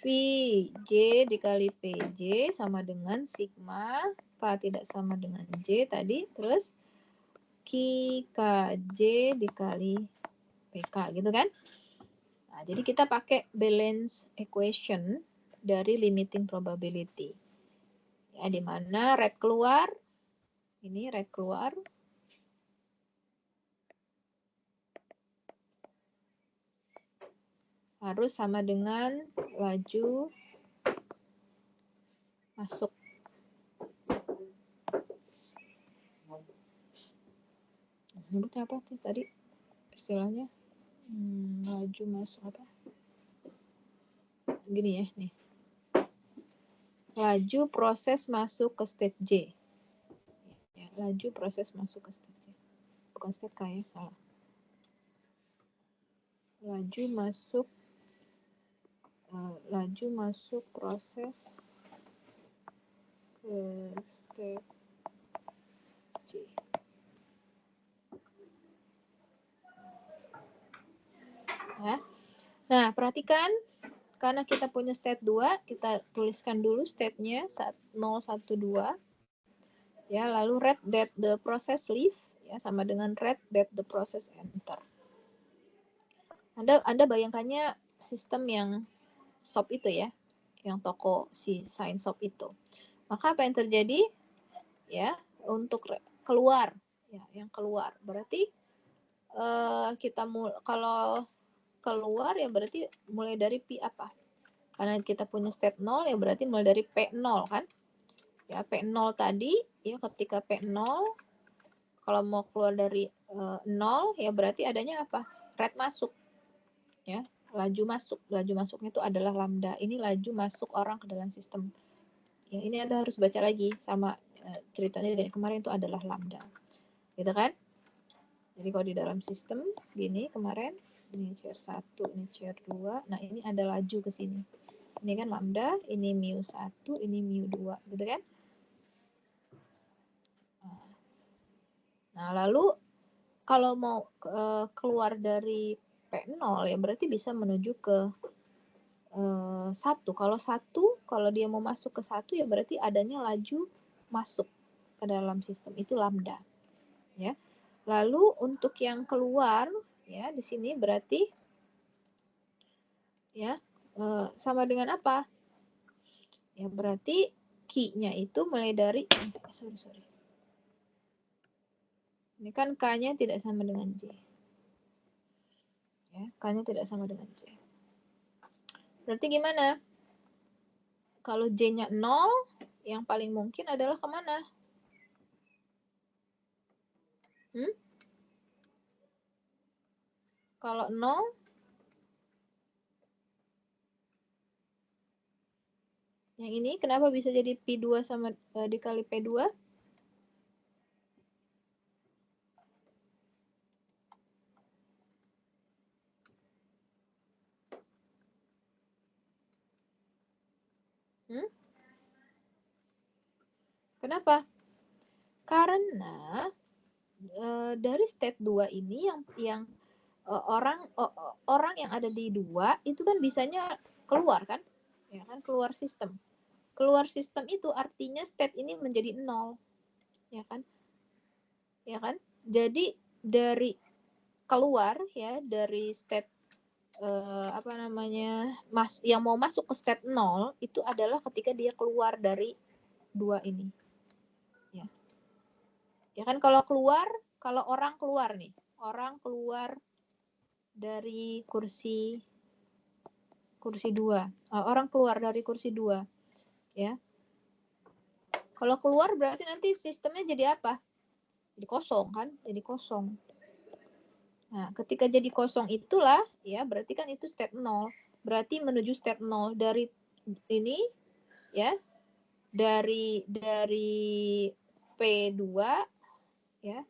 [SPEAKER 1] Vj dikali Pj sama dengan sigma, K tidak sama dengan J tadi, terus Kj dikali PK, gitu kan? Nah, jadi kita pakai balance equation dari limiting probability. Ya, di mana red keluar, ini red keluar, harus sama dengan laju masuk. Nyebutnya apa sih tadi istilahnya? Laju masuk apa? Gini ya, nih. Laju proses masuk ke state J. Ya, laju proses masuk ke state J. Bukan state K ya, salah. Laju masuk proses ke state J. Ya. Nah, perhatikan karena kita punya state 2, kita tuliskan dulu state-nya 0, 1, 2. Ya, lalu read that the process leave ya sama dengan read that the process enter. Anda bayangkannya sistem yang shop itu ya, yang toko si sign shop itu. Maka apa yang terjadi? Ya, untuk keluar ya, yang keluar. Berarti kalau keluar ya berarti mulai dari P apa? Karena kita punya state 0 ya berarti mulai dari P0 kan? Ya, P0 tadi ya ketika P0 kalau mau keluar dari 0 ya berarti adanya apa? Red masuk. Ya, laju masuk. Laju masuknya itu adalah lambda. Ini laju masuk orang ke dalam sistem. Ya, ini Anda harus baca lagi sama ceritanya dari kemarin itu adalah lambda. Gitu kan? Jadi kalau di dalam sistem gini kemarin ini chair 1, ini chair 2. Nah, ini ada laju ke sini. Ini kan lambda, ini mu 1, ini mu 2, gitu kan? Nah, lalu kalau mau keluar dari P0 ya berarti bisa menuju ke 1. Kalau 1, kalau dia mau masuk ke 1 ya berarti adanya laju masuk ke dalam sistem, itu lambda. Ya. Lalu untuk yang keluar ya di sini berarti ya sama dengan apa? Ya berarti Q-nya itu mulai dari sorry. Ini kan K-nya tidak sama dengan J. Ya, K-nya tidak sama dengan J. Berarti gimana? Kalau J-nya 0, yang paling mungkin adalah kemana? Kalau 0, yang ini kenapa bisa jadi P2 sama dikali P2? Kenapa? Karena dari state 2 ini yang orang yang ada di 2 itu kan bisanya keluar kan? Ya kan, keluar sistem. Keluar sistem itu artinya state ini menjadi 0. Ya kan? Ya kan? Jadi dari keluar ya dari state yang mau masuk ke state 0 itu adalah ketika dia keluar dari 2 ini. Ya kan, kalau orang keluar nih, orang keluar dari kursi 2. Orang keluar dari kursi 2. Ya. Kalau keluar berarti nanti sistemnya jadi apa? Jadi kosong kan? Jadi kosong. Nah, ketika jadi kosong itulah ya berarti kan itu state 0. Berarti menuju state 0 dari ini ya dari P2 ya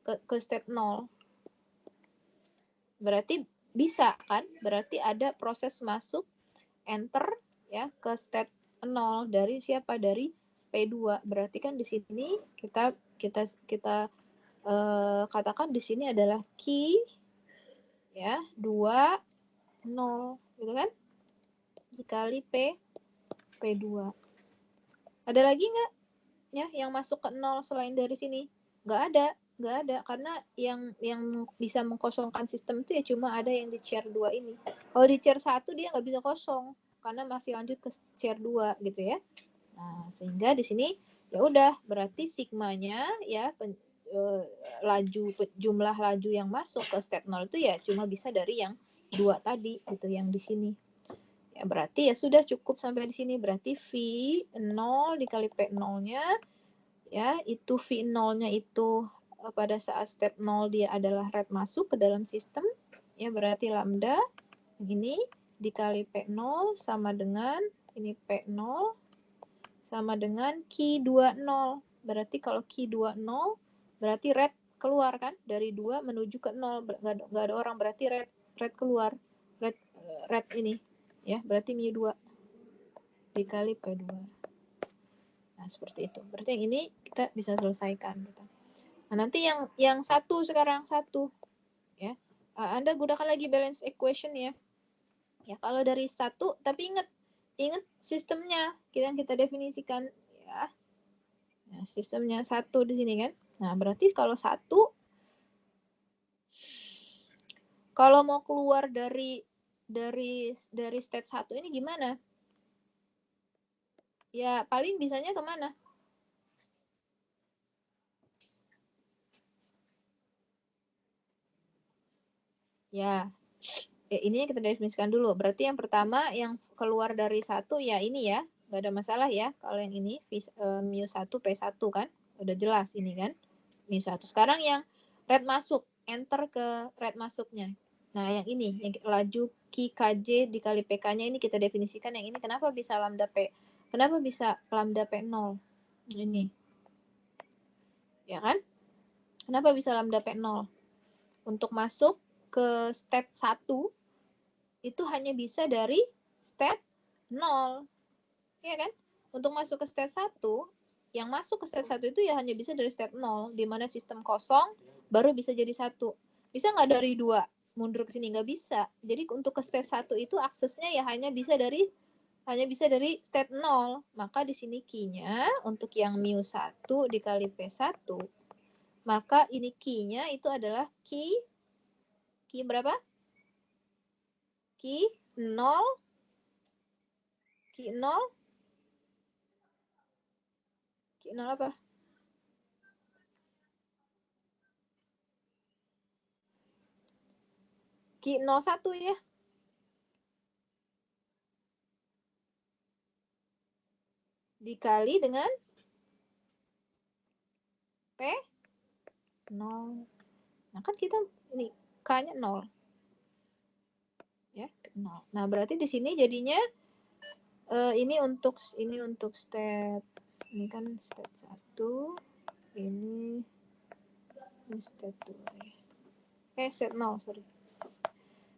[SPEAKER 1] ke state 0. Berarti bisa kan? Berarti ada proses masuk enter ya ke state 0 dari siapa? Dari P2. Berarti kan di sini kita katakan di sini adalah key ya 2 0 gitu kan? Dikali P2. Ada lagi nggak ya yang masuk ke 0 selain dari sini? Nggak ada karena yang bisa mengkosongkan sistem itu ya cuma ada yang di chair 2 ini. Kalau di chair 1 dia nggak bisa kosong karena masih lanjut ke chair 2 gitu ya. Nah, sehingga di sini ya udah berarti sigmanya ya jumlah laju yang masuk ke step 0 itu ya cuma bisa dari yang 2 tadi gitu yang di sini. Ya berarti ya sudah cukup sampai di sini. Berarti V0 dikali P0-nya ya itu V0-nya itu pada saat step 0 dia adalah red masuk ke dalam sistem. Ya berarti lambda ini dikali P0 sama dengan ini P0 sama dengan key 20. Berarti kalau key 20 berarti red keluar kan dari 2 menuju ke 0. Nggak ada orang berarti red keluar. Red ini ya berarti mu 2 dikali P2. Nah, seperti itu. Berarti yang ini kita bisa selesaikan gitu. Nah, nanti yang satu sekarang satu ya. Anda gunakan lagi balance equation ya. Ya, kalau dari satu tapi ingat sistemnya yang kita definisikan ya. Nah, sistemnya satu di sini kan. Nah, berarti kalau satu kalau mau keluar dari state 1 ini gimana? Ya, paling bisanya kemana? Ya, ini yang kita definisikan dulu. Berarti yang pertama yang keluar dari 1 ya ini ya. Nggak ada masalah ya. Kalau yang ini mu1 P1 kan. Udah jelas ini kan. mu1. Sekarang yang red masuk. Enter ke red masuknya. Nah, yang ini. Yang laju Q KJ dikali PK-nya ini kita definisikan. Yang ini kenapa bisa lambda P? Kenapa bisa lambda P0? Ini. Ya kan? Kenapa bisa lambda P0? Untuk masuk ke state 1 itu hanya bisa dari state 0. Iya kan? Untuk masuk ke state 1, yang masuk ke state 1 itu ya hanya bisa dari state 0, di mana sistem kosong baru bisa jadi 1. Bisa nggak dari 2 mundur ke sini? Nggak bisa. Jadi untuk ke state 1 itu aksesnya ya hanya bisa dari state 0. Maka di sini key-nya untuk yang mu1 dikali P1, maka ini key-nya itu adalah key berapa? Key 0 Key 0 apa? Key 01 ya. Dikali dengan P0. Nah, kan kita ini K-nya 0. Ya, 0. Nah, berarti di sini jadinya ini untuk state ini kan state 1, ini state 2 ya. State 0, sorry.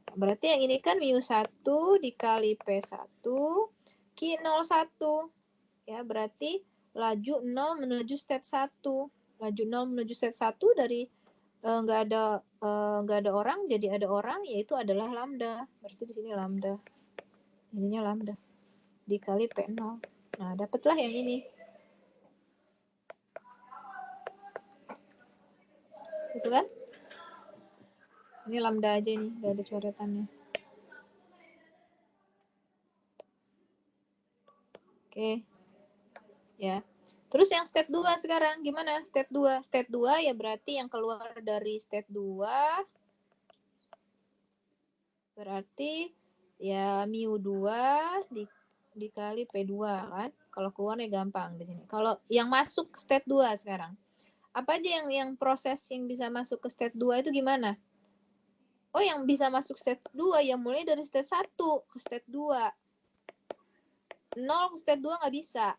[SPEAKER 1] Nah, berarti yang ini kan mu1 dikali P1 Q01. Ya, berarti laju 0 menuju state 1. Laju 0 menuju state 1 dari nggak ada orang jadi ada orang, yaitu adalah lambda. Berarti di sini lambda. Ininya lambda dikali P0. Nah, dapatlah yang ini. Itu kan? Ini lambda aja ini, nggak ada coretannya. Oke. Ya. Terus yang state 2 sekarang gimana? State 2. State 2 ya berarti yang keluar dari state 2 berarti ya mu2 dikali P2 kan. Kalau keluarnya gampang di sini. Kalau yang masuk state 2 sekarang. Apa aja yang proses yang bisa masuk ke state 2 itu gimana? Oh, yang bisa masuk state 2 yang mulai dari state 1 ke state 2. 0 ke state 2 nggak bisa.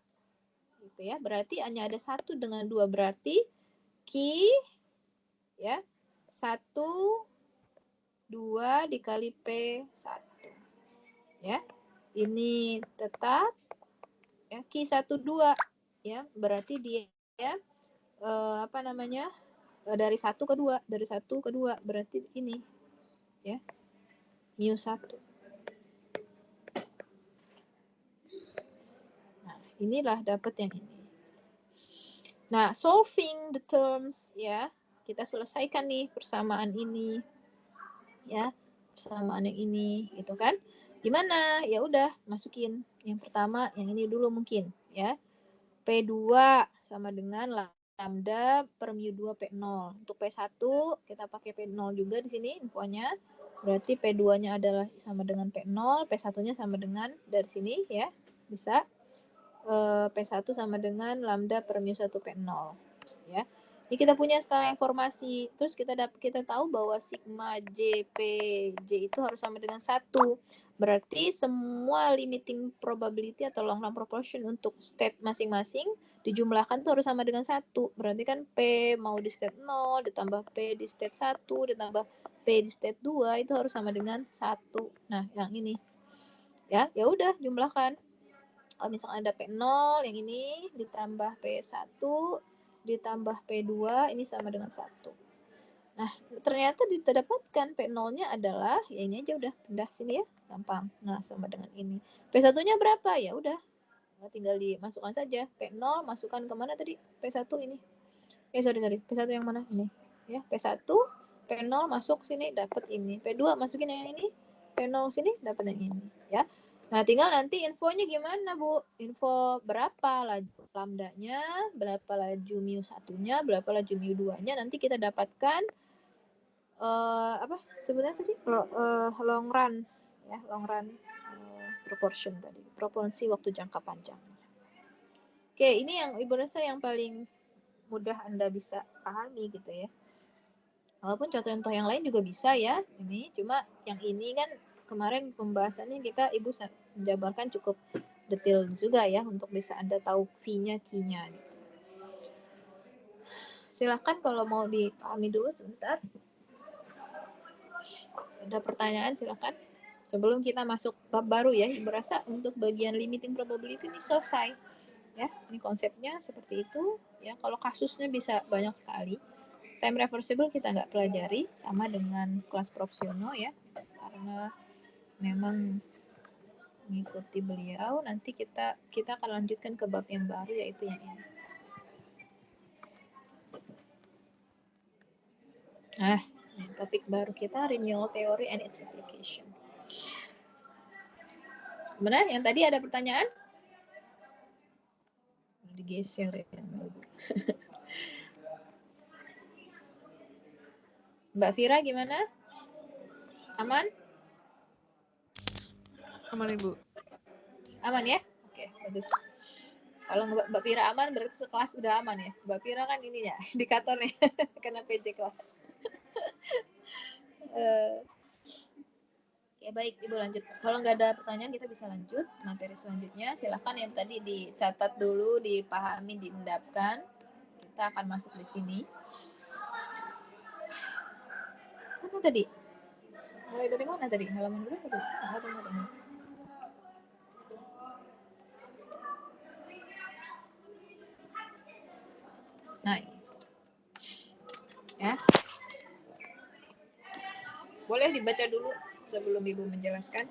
[SPEAKER 1] gitu ya. Berarti hanya ada 1 dengan 2, berarti Q ya 1 2 dikali P1 ya. Ini tetap ya Q 1 2 ya, berarti dia apa namanya? Dari 1 ke 2, dari 1 ke 2 berarti ini ya. Mu 1. Nah, inilah dapat yang ini. Nah, solving the terms ya. Kita selesaikan nih persamaan ini. Ya, persamaan yang ini gitu kan. Gimana? Ya udah, masukin yang pertama, yang ini dulu mungkin ya. P2 sama dengan lambda per mu 2 P0. Untuk P1 kita pakai P0 juga di sini infonya. Berarti P2-nya adalah sama dengan P0, P1-nya sama dengan dari sini ya. Bisa P1 sama dengan lambda per mu 1 P0 ya. Ini kita punya sekarang informasi. Terus kita tahu bahwa sigma JPJ itu harus sama dengan 1. Berarti semua limiting probability atau long run proportion untuk state masing-masing dijumlahkan tuh harus sama dengan 1. Berarti kan P mau di state 0 ditambah P di state 1 ditambah P di state 2 itu harus sama dengan 1. Nah, yang ini. Ya udah jumlahkan. Kalau misalkan ada P0 yang ini ditambah P1 ditambah P2 ini sama dengan 1. Nah, ternyata didapatkan P0-nya adalah ya ini aja udah pindah sini ya, gampang. Nah, sama dengan ini. P1-nya berapa? Ya udah. Nah, tinggal dimasukkan saja. P0 masukkan ke mana tadi? P1 ini. Sorry. P1 yang mana? Ini. Ya, P1 P0 masuk sini dapat ini. P2 masukin yang ini. P0 sini dapat yang ini, ya. Nah, tinggal nanti infonya gimana, Bu? Info berapa lambdanya, berapa laju mu 1-nya, berapa laju mu 2-nya, nanti kita dapatkan apa sebenarnya tadi? Long run ya, long run proportion tadi, proporsi waktu jangka panjang. Oke, ini yang Ibu rasa yang paling mudah Anda bisa pahami gitu ya. Walaupun contoh-contoh yang lain juga bisa ya. Ini cuma yang ini kan kemarin pembahasannya Ibu menjabarkan cukup detail juga ya untuk bisa Anda tahu V-nya, Q-nya gitu. Silakan kalau mau dipahami dulu sebentar. Ada pertanyaan silakan. Sebelum kita masuk bab baru ya, Ibu rasa untuk bagian limiting probability ini selesai. Ya, ini konsepnya seperti itu. Ya, kalau kasusnya bisa banyak sekali. Time reversible kita nggak pelajari sama dengan kelas profesional ya, karena memang mengikuti beliau. Nanti kita akan lanjutkan ke bab yang baru yaitu yang ini. Nah, ini topik baru kita renewal theory and its application. Benar? Yang tadi ada pertanyaan? Digeser ya. Mbak Vira gimana? Aman?
[SPEAKER 2] Aman, Ibu.
[SPEAKER 1] Aman ya? Oke, bagus. Kalau Mbak Vira aman berarti sekelas udah aman ya. Mbak Vira kan ininya indikatornya karena PJ kelas. Oke, baik Ibu lanjut. Kalau nggak ada pertanyaan kita bisa lanjut materi selanjutnya. Silahkan yang tadi dicatat dulu, dipahami, diendapkan. Kita akan masuk di sini. Mana tadi? Mulai dari mana tadi? Halaman berapa tadi? Tunggu. Nah, ini. Ya. Boleh dibaca dulu sebelum Ibu menjelaskan.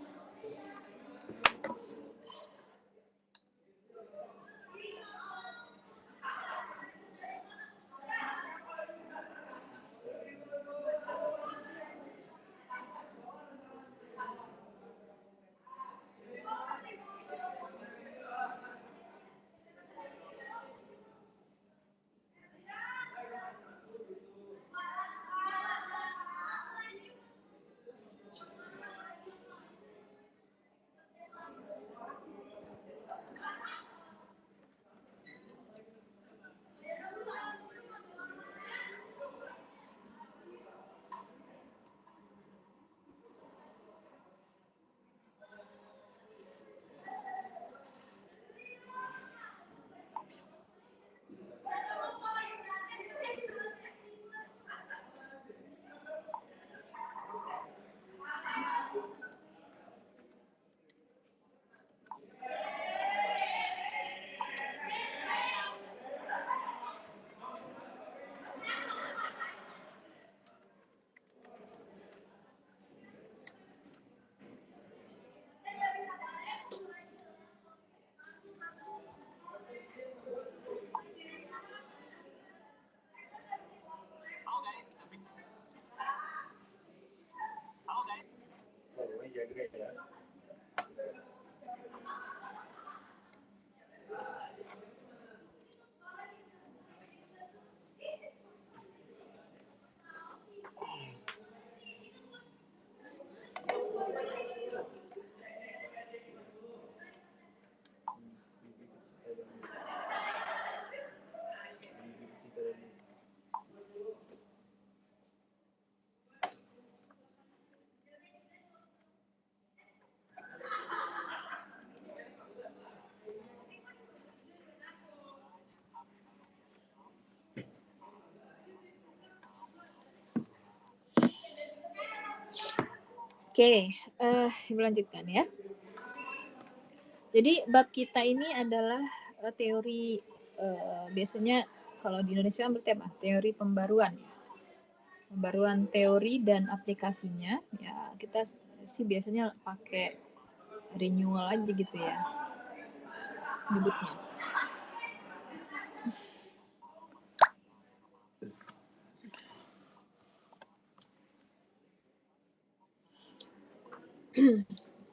[SPEAKER 1] Oke, melanjutkan ya. Jadi bab kita ini adalah teori, biasanya kalau di Indonesia kan berarti apa? Teori pembaruan. Pembaruan teori dan aplikasinya. Ya kita sih biasanya pakai renewal aja gitu ya nyebutnya.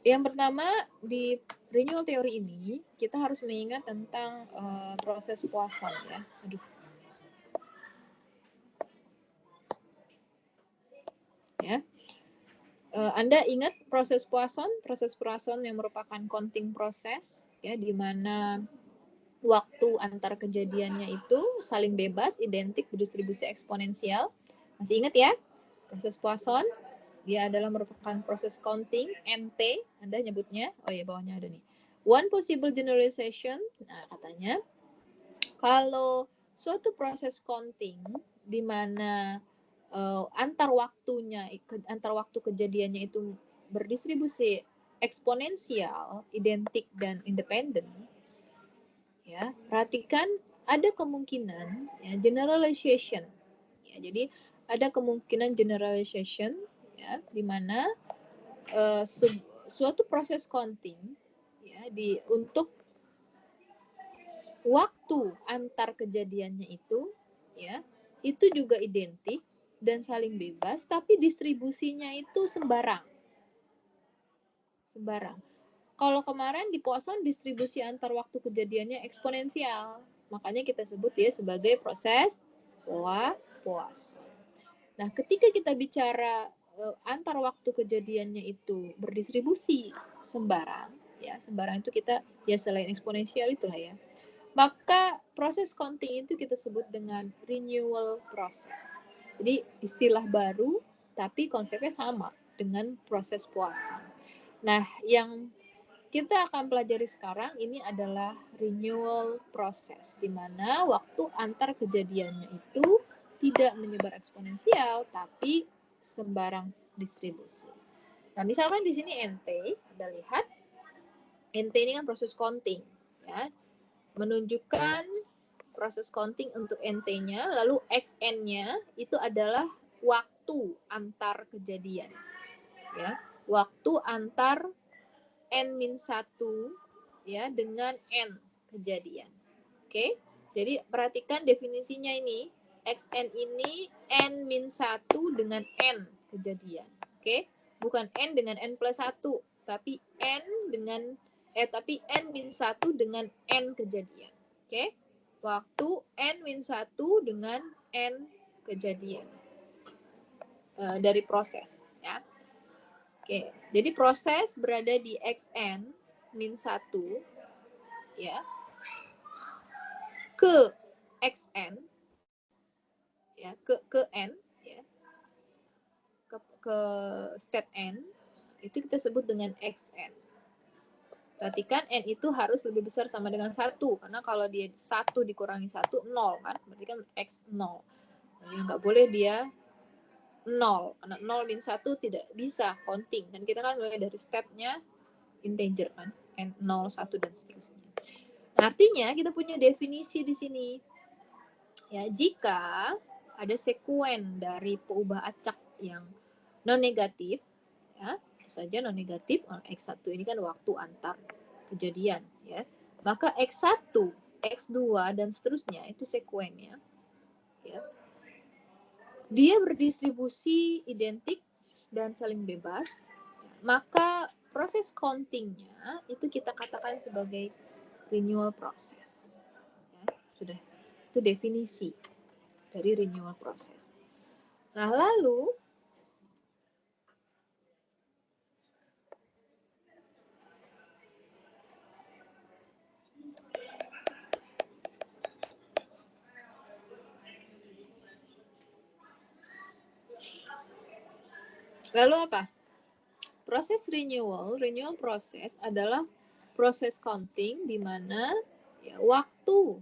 [SPEAKER 1] Yang pertama di renewal teori ini kita harus mengingat tentang proses Poisson ya. Aduh. Ya. Anda ingat proses Poisson yang merupakan counting proses ya, di mana waktu antar kejadiannya itu saling bebas, identik, berdistribusi eksponensial. Masih ingat ya? Proses Poisson dia adalah merupakan proses counting, NT, Anda nyebutnya. Oh ya, bawahnya ada nih. One possible generalization, nah katanya kalau suatu proses counting di mana antar waktu kejadiannya itu berdistribusi eksponensial, identik dan independen. Ya, perhatikan ada kemungkinan ya, generalization. Ya, jadi ada kemungkinan generalization ya, di mana suatu proses counting ya, untuk waktu antar kejadiannya itu ya, itu juga identik dan saling bebas, tapi distribusinya itu sembarang. Kalau kemarin di Poisson distribusi antar waktu kejadiannya eksponensial, makanya kita sebut dia sebagai proses Poisson. Nah, ketika kita bicara antar waktu kejadiannya itu berdistribusi sembarang, ya sembarang itu kita ya selain eksponensial itulah ya, maka proses counting itu kita sebut dengan renewal process. Jadi istilah baru tapi konsepnya sama dengan proses Poisson. Nah, yang kita akan pelajari sekarang ini adalah renewal process, di mana waktu antar kejadiannya itu tidak menyebar eksponensial tapi sembarang distribusi. Nah, misalkan di sini NT, Anda lihat NT ini kan proses counting ya. Menunjukkan proses counting untuk NT-nya, lalu XN-nya itu adalah waktu antar kejadian. Ya, waktu antar N-1 ya dengan N kejadian. Oke. Jadi perhatikan definisinya ini. XN ini N-1 dengan N kejadian. Oke. Bukan N dengan N plus 1, tapi N N-1 dengan N kejadian. Oke. Waktu N-1 dengan N kejadian. Dari proses ya. Oke, jadi proses berada di XN min 1 ya, ke XN ya, ke N ya, ke state N itu kita sebut dengan XN. Perhatikan N itu harus lebih besar sama dengan 1, karena kalau dia 1 dikurangi 1, 0 kan, berarti kan X 0. Jadi nggak boleh dia 0, karena 0 min 1 tidak bisa counting, kan kita kan mulai dari step-nya integer kan, N0, 1 dan seterusnya. Nah, artinya kita punya definisi di sini. Ya, jika ada sekuen dari peubah acak yang non negatif, ya, itu saja non negatif, X1 ini kan waktu antar kejadian, ya. Maka X1, X2 dan seterusnya itu sekuennya, ya. Dia berdistribusi identik dan saling bebas, maka proses countingnya itu kita katakan sebagai renewal process. Ya, sudah, itu definisi dari renewal process. Nah, lalu apa? Proses renewal process adalah proses counting di mana ya, waktu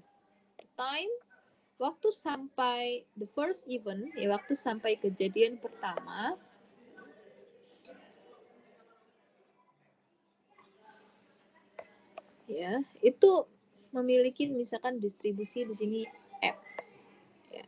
[SPEAKER 1] sampai the first event, ya waktu sampai kejadian pertama ya, itu memiliki misalkan distribusi di sini F. Ya.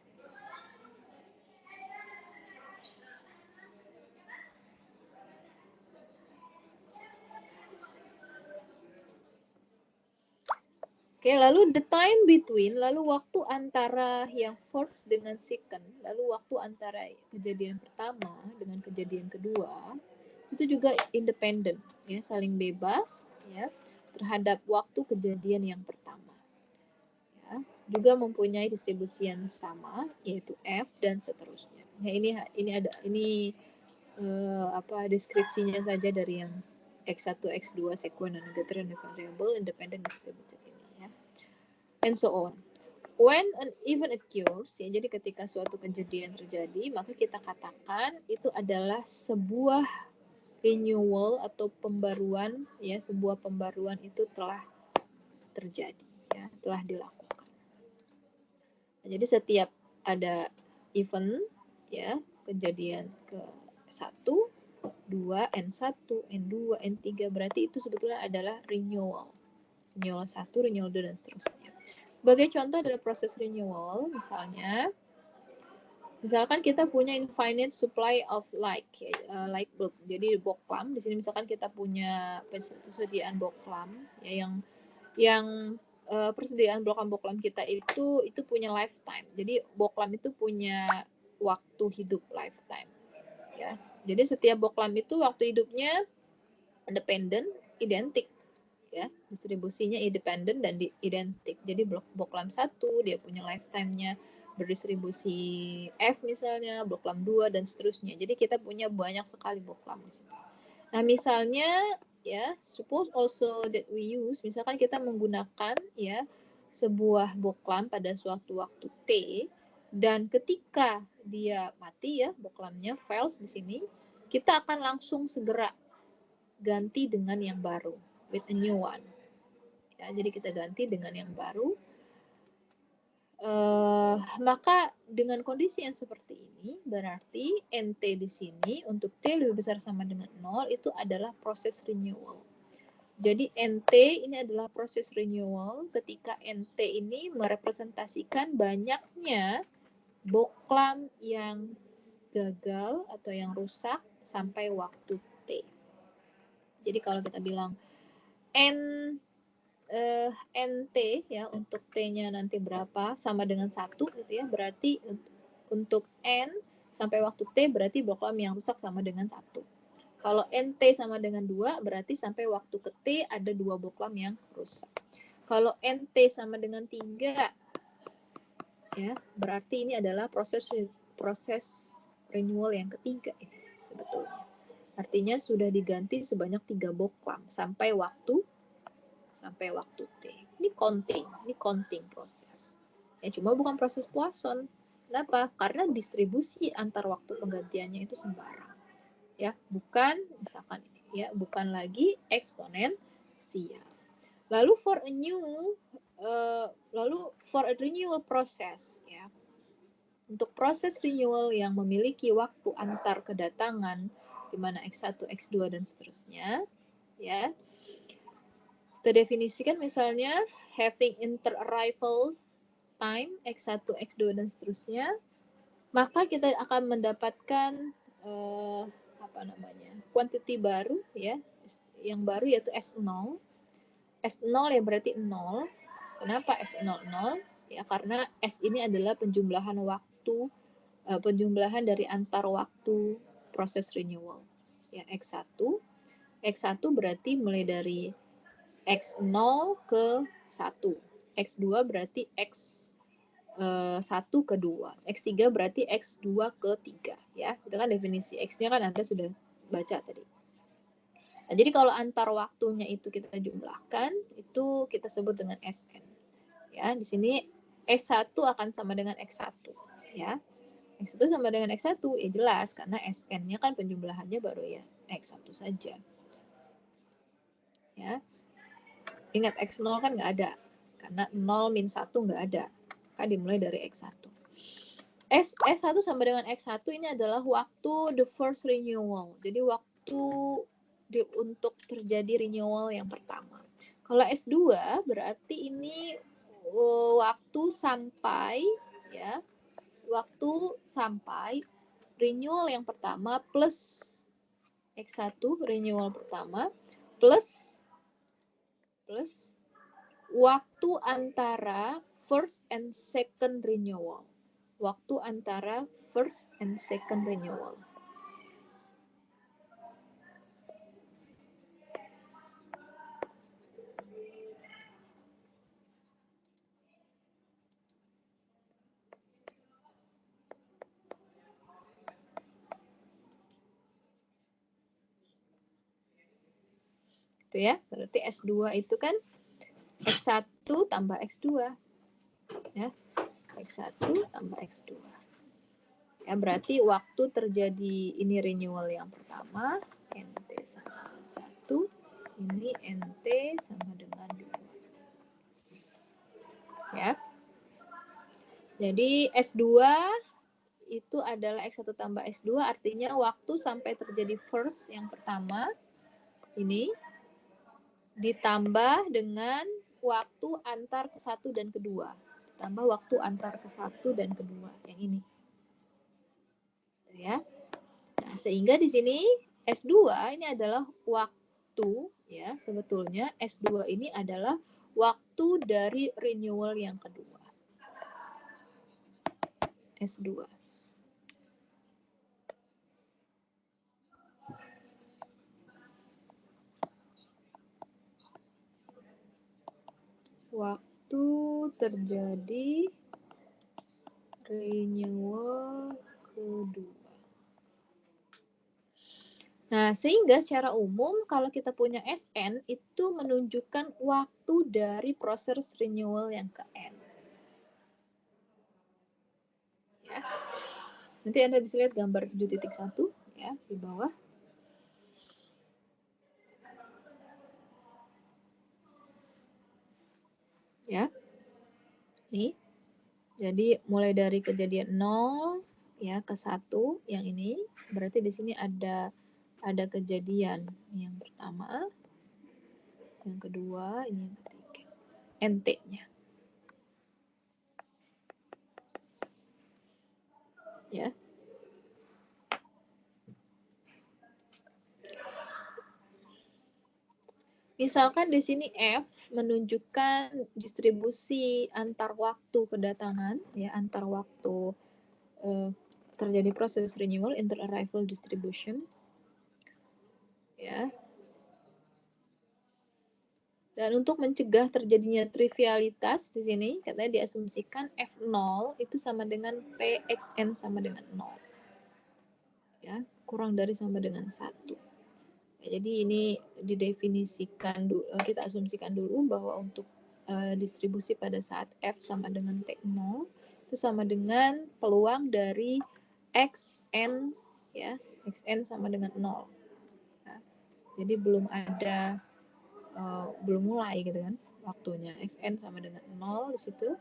[SPEAKER 1] Oke, lalu the time between, lalu waktu antara yang first dengan second, lalu waktu antara kejadian pertama dengan kejadian kedua, itu juga independen, ya, saling bebas, ya, terhadap waktu kejadian yang pertama. Ya, juga mempunyai distribusi yang sama, yaitu F dan seterusnya. Nah, ini deskripsinya saja dari yang X1, X2, sequence, and negative variable independent distributed ini, ya. And so on. When an event occurs, ya, jadi ketika suatu kejadian terjadi, maka kita katakan itu adalah sebuah renewal atau pembaruan, ya, sebuah pembaruan itu telah terjadi, ya, telah dilakukan. Nah, jadi setiap ada event, ya, kejadian ke 1, 2, N1, N2, N3, berarti itu sebetulnya adalah renewal. Renewal 1, renewal 2, dan seterusnya. Sebagai contoh dari proses renewal, misalkan kita punya infinite supply of light bulb. Jadi bohlam, di sini misalkan kita punya persediaan bohlam, ya, yang persediaan bohlam kita itu punya lifetime. Jadi bohlam itu punya waktu hidup lifetime, ya. Jadi setiap bohlam itu waktu hidupnya independen, identik, ya, distribusinya independen dan identik. Jadi bohlam 1 dia punya lifetime-nya berdistribusi F misalnya, bohlam 2 dan seterusnya. Jadi kita punya banyak sekali bohlam di situ. Nah, misalnya, ya, suppose also that we use, misalkan kita menggunakan, ya, sebuah bohlam pada suatu waktu T, dan ketika dia mati, ya, bohlamnya fails di sini, kita akan langsung segera ganti dengan yang baru, with a new one. Ya, jadi kita ganti dengan yang baru. Maka dengan kondisi yang seperti ini, berarti NT di sini untuk T lebih besar sama dengan 0 itu adalah proses renewal. Jadi NT ini adalah proses renewal ketika NT ini merepresentasikan banyaknya bohlam yang gagal atau yang rusak sampai waktu T. Jadi kalau kita bilang NT, ya, untuk T-nya nanti berapa sama dengan 1 gitu, ya, berarti untuk N sampai waktu T berarti bohlam yang rusak sama dengan 1. Kalau NT sama dengan 2 berarti sampai waktu ke T ada 2 bohlam yang rusak. Kalau NT sama dengan 3, ya, berarti ini adalah proses renewal yang ketiga ini sebetulnya. Artinya sudah diganti sebanyak 3 bohlam sampai waktu T. Ini counting proses. Ya, cuma bukan proses Poisson. Kenapa? Karena distribusi antar waktu penggantiannya itu sembarang. Ya, bukan misalkan ini, ya, bukan lagi eksponensial. Lalu for a renewal process, ya. Untuk proses renewal yang memiliki waktu antar kedatangan di mana X1, X2 dan seterusnya, ya. Kita definisikan misalnya having inter-arrival time X1, X2 dan seterusnya, maka kita akan mendapatkan quantity baru, ya, yang baru yaitu S0. S0 ya berarti 0. Kenapa S0 0? Ya karena S ini adalah penjumlahan waktu, penjumlahan dari antar waktu proses renewal. Ya, X1 berarti mulai dari X0 ke 1. X2 berarti X1 ke 2. X3 berarti X2 ke 3. Ya, itu kan definisi X-nya kan Anda sudah baca tadi. Nah, jadi kalau antar waktunya itu kita jumlahkan, itu kita sebut dengan Sn. Ya, di sini X1 akan sama dengan X1. Ya, X1 sama dengan X1, ya jelas, karena Sn-nya kan penjumlahannya baru ya X1 saja. Ya. Ingat X0 kan nggak ada, karena 0 min 1 nggak ada, kan dimulai dari X1. S1 sama dengan X1 ini adalah waktu the first renewal, jadi waktu untuk terjadi renewal yang pertama. Kalau S2 berarti ini waktu sampai ya, waktu sampai renewal yang pertama plus X1 renewal pertama plus waktu antara first and second renewal. Waktu antara first and second renewal. Itu ya, berarti S2 itu kan X1 tambah X2. Ya, X1 tambah X2. Ya, berarti waktu terjadi ini renewal yang pertama, NT sama 1, ini NT sama dengan 2. Ya. Jadi S2 itu adalah X1 tambah S2, artinya waktu sampai terjadi first yang pertama, ini, ditambah dengan waktu antar ke 1 dan kedua. Ditambah waktu antar ke 1 dan kedua, yang ini. Ya. Nah, sehingga di sini S2 ini adalah waktu, ya, sebetulnya S2 ini adalah waktu dari renewal yang kedua. S2. Waktu terjadi renewal kedua. Nah, sehingga secara umum kalau kita punya SN itu menunjukkan waktu dari proses renewal yang ke N. Ya. Nanti Anda bisa lihat gambar 7.1 ya di bawah. Ya. Nih. Jadi mulai dari kejadian 0 ya ke 1 yang ini, berarti di sini ada kejadian yang pertama, yang kedua, ini yang ketiga. NT-nya. Ya. Misalkan di sini F menunjukkan distribusi antar waktu kedatangan, ya, antar waktu terjadi proses renewal, inter-arrival distribution. Ya. Dan untuk mencegah terjadinya trivialitas di sini, katanya diasumsikan F0 itu sama dengan PXN sama dengan 0. Ya, kurang dari sama dengan 1. Ya, jadi ini didefinisikan dulu, kita asumsikan dulu bahwa untuk distribusi pada saat F sama dengan T0 itu sama dengan peluang dari XN, ya, XN sama dengan 0. Ya, jadi belum ada belum mulai gitu kan waktunya. XN sama dengan 0 di situ.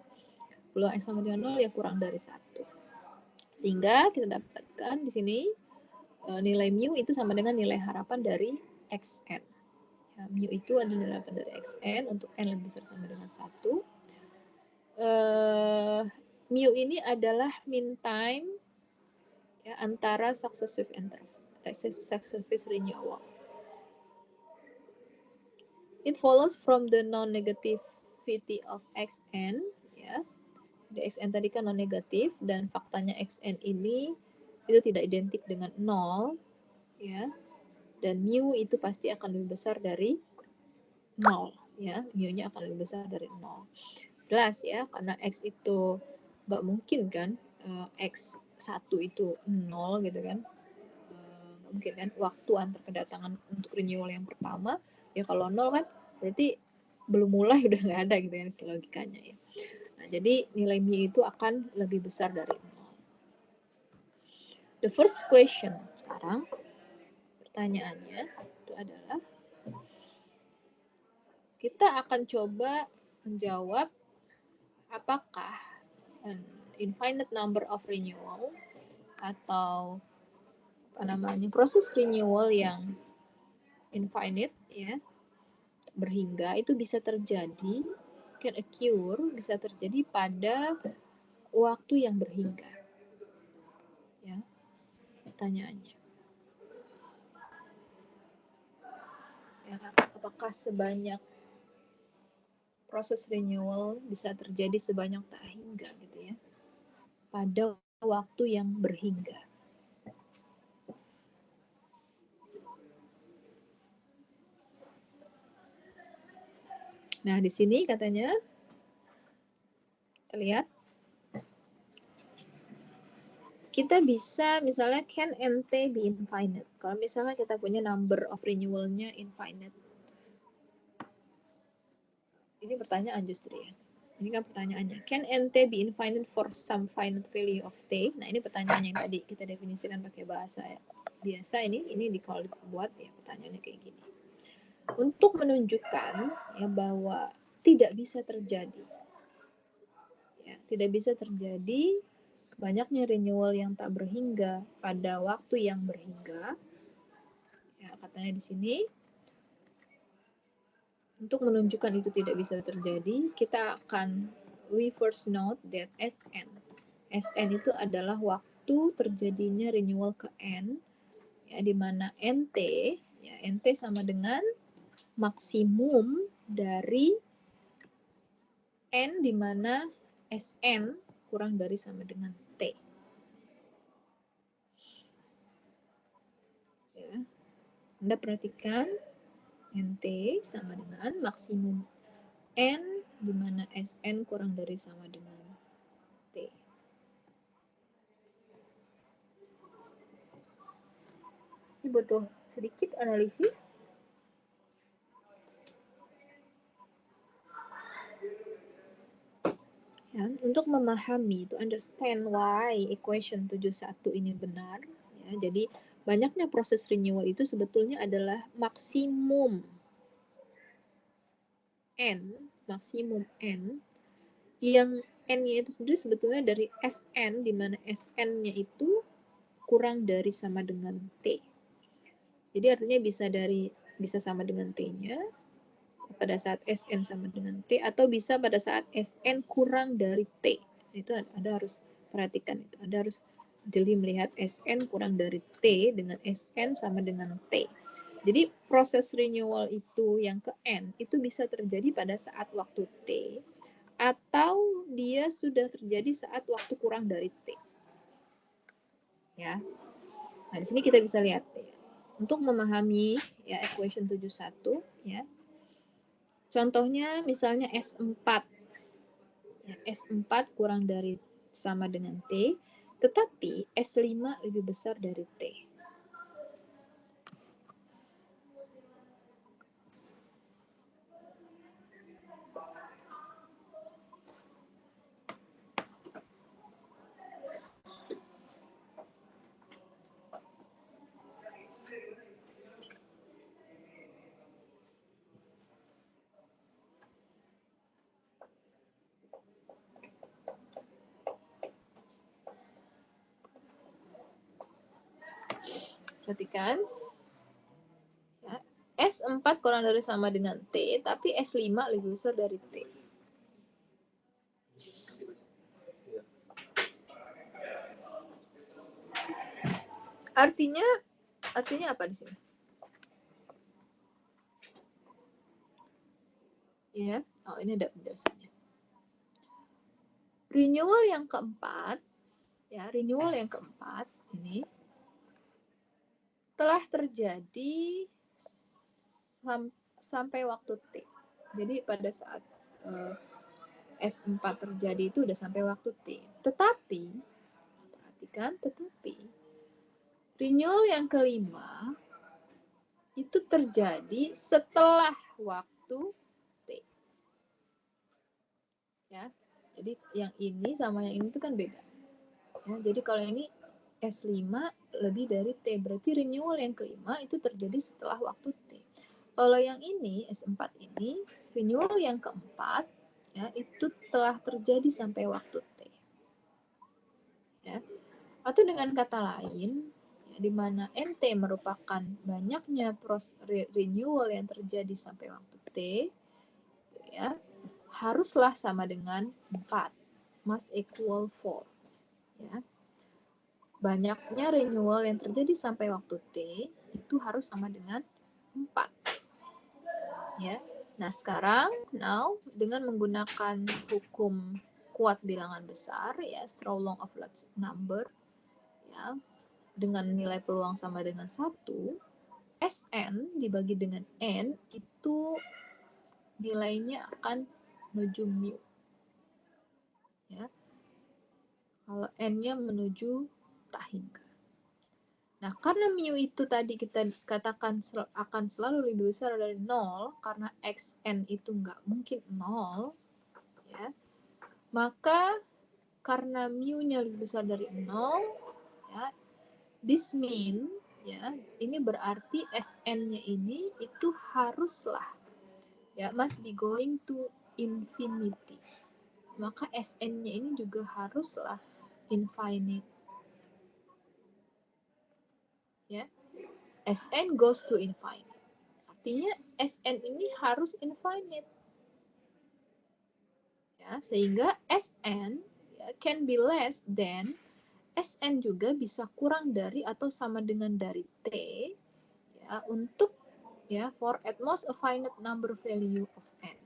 [SPEAKER 1] Peluang X sama dengan 0 ya kurang dari 1. Sehingga kita dapatkan di sini nilai mu itu sama dengan nilai harapan dari XN. Ya, mu itu adalah nilai harapan dari XN untuk N lebih besar sama dengan 1. Mu ini adalah mean time ya, antara successive renewal. It follows from the non-negativity of Xn, ya. Di Xn tadi kan non-negatif dan faktanya Xn ini itu tidak identik dengan 0, ya. Dan mu itu pasti akan lebih besar dari 0, ya. Mu-nya akan lebih besar dari 0. Jelas ya, karena X itu nggak mungkin kan X1 itu 0 gitu kan. Nggak mungkin kan waktu antar kedatangan untuk renewal yang pertama ya kalau 0 kan berarti belum mulai udah nggak ada gitu kan logikanya ya. Nah, jadi nilai mu itu akan lebih besar dari 0. The first question sekarang pertanyaannya itu adalah kita akan coba menjawab apakah an infinite number of renewal atau apa namanya proses renewal yang infinite ya berhingga itu bisa terjadi, can occur, bisa terjadi pada waktu yang berhingga. Ya, pertanyaannya. Ya, apakah sebanyak proses renewal bisa terjadi sebanyak tak hingga gitu ya pada waktu yang berhingga. Nah, di sini katanya kita lihat kita bisa misalnya can NT be infinite. Kalau misalnya kita punya number of renewal-nya infinite. Ini pertanyaan justru ya. Ini kan pertanyaannya. Can NT be infinite for some finite value of T? Nah, ini pertanyaan yang tadi kita definisikan pakai bahasa ya. Biasa ini kalau dibuat ya pertanyaannya kayak gini. Untuk menunjukkan ya bahwa tidak bisa terjadi. Ya, tidak bisa terjadi banyaknya renewal yang tak berhingga pada waktu yang berhingga. Ya, katanya di sini untuk menunjukkan itu tidak bisa terjadi, kita akan we first note that Sn itu adalah waktu terjadinya renewal ke N, ya, di mana NT, ya, NT sama dengan maksimum dari N di mana Sn kurang dari sama dengan T. Ya. Anda perhatikan NT sama dengan maksimum N di mana Sn kurang dari sama dengan T. Ini butuh sedikit analisis. Ya, untuk memahami, to understand why equation 71 ini benar, ya, jadi banyaknya proses renewal itu sebetulnya adalah maksimum N yang N-nya itu sendiri sebetulnya dari Sn, di mana Sn-nya itu kurang dari sama dengan T. Jadi artinya bisa sama dengan T-nya pada saat Sn sama dengan T, atau bisa pada saat Sn kurang dari T. Itu Anda harus perhatikan itu. Anda harus jeli melihat Sn kurang dari T dengan Sn sama dengan T. Jadi proses renewal itu yang ke N itu bisa terjadi pada saat waktu T, atau dia sudah terjadi saat waktu kurang dari T. Ya. Nah, di sini kita bisa lihat ya. Untuk memahami ya equation 71 ya. Contohnya misalnya S4. Ya, S4 kurang dari sama dengan T, tetapi S5 lebih besar dari T. Perhatikan. Ya, S4 kurang dari sama dengan T, tapi S5 lebih besar dari T. Artinya apa di sini? Ya, oh ini ada penjelasannya. Renewal yang keempat ini telah terjadi sampai waktu T. Jadi pada saat S4 terjadi itu udah sampai waktu T. Tetapi, perhatikan, renewal yang kelima itu terjadi setelah waktu T. Ya, jadi yang ini sama yang ini itu kan beda. Ya, jadi kalau ini S5 lebih dari T, berarti renewal yang kelima itu terjadi setelah waktu T. Kalau yang ini, S4 ini, renewal yang keempat, ya, itu telah terjadi sampai waktu T. Ya. Atau dengan kata lain, di mana NT merupakan banyaknya renewal yang terjadi sampai waktu T, ya, haruslah sama dengan 4, must equal 4. Ya. Banyaknya renewal yang terjadi sampai waktu T itu harus sama dengan 4. Ya. Nah, sekarang dengan menggunakan hukum kuat bilangan besar, ya, straw law of large number, ya, dengan nilai peluang sama dengan 1, Sn dibagi dengan N itu nilainya akan menuju mu. Ya. Kalau N-nya menuju tak hingga. Nah, karena mu itu tadi kita katakan akan selalu lebih besar dari 0, karena Xn itu nggak mungkin 0, ya, maka karena mu-nya lebih besar dari 0, ya, this mean, ya, ini berarti Sn-nya ini itu haruslah, ya, must be going to infinity. Maka Sn-nya ini juga haruslah infinite. Ya, Sn goes to infinite. Artinya Sn ini harus infinite. Ya, sehingga Sn, ya, can be less than, Sn juga bisa kurang dari atau sama dengan dari T, ya, untuk, ya, for at most a finite number value of N.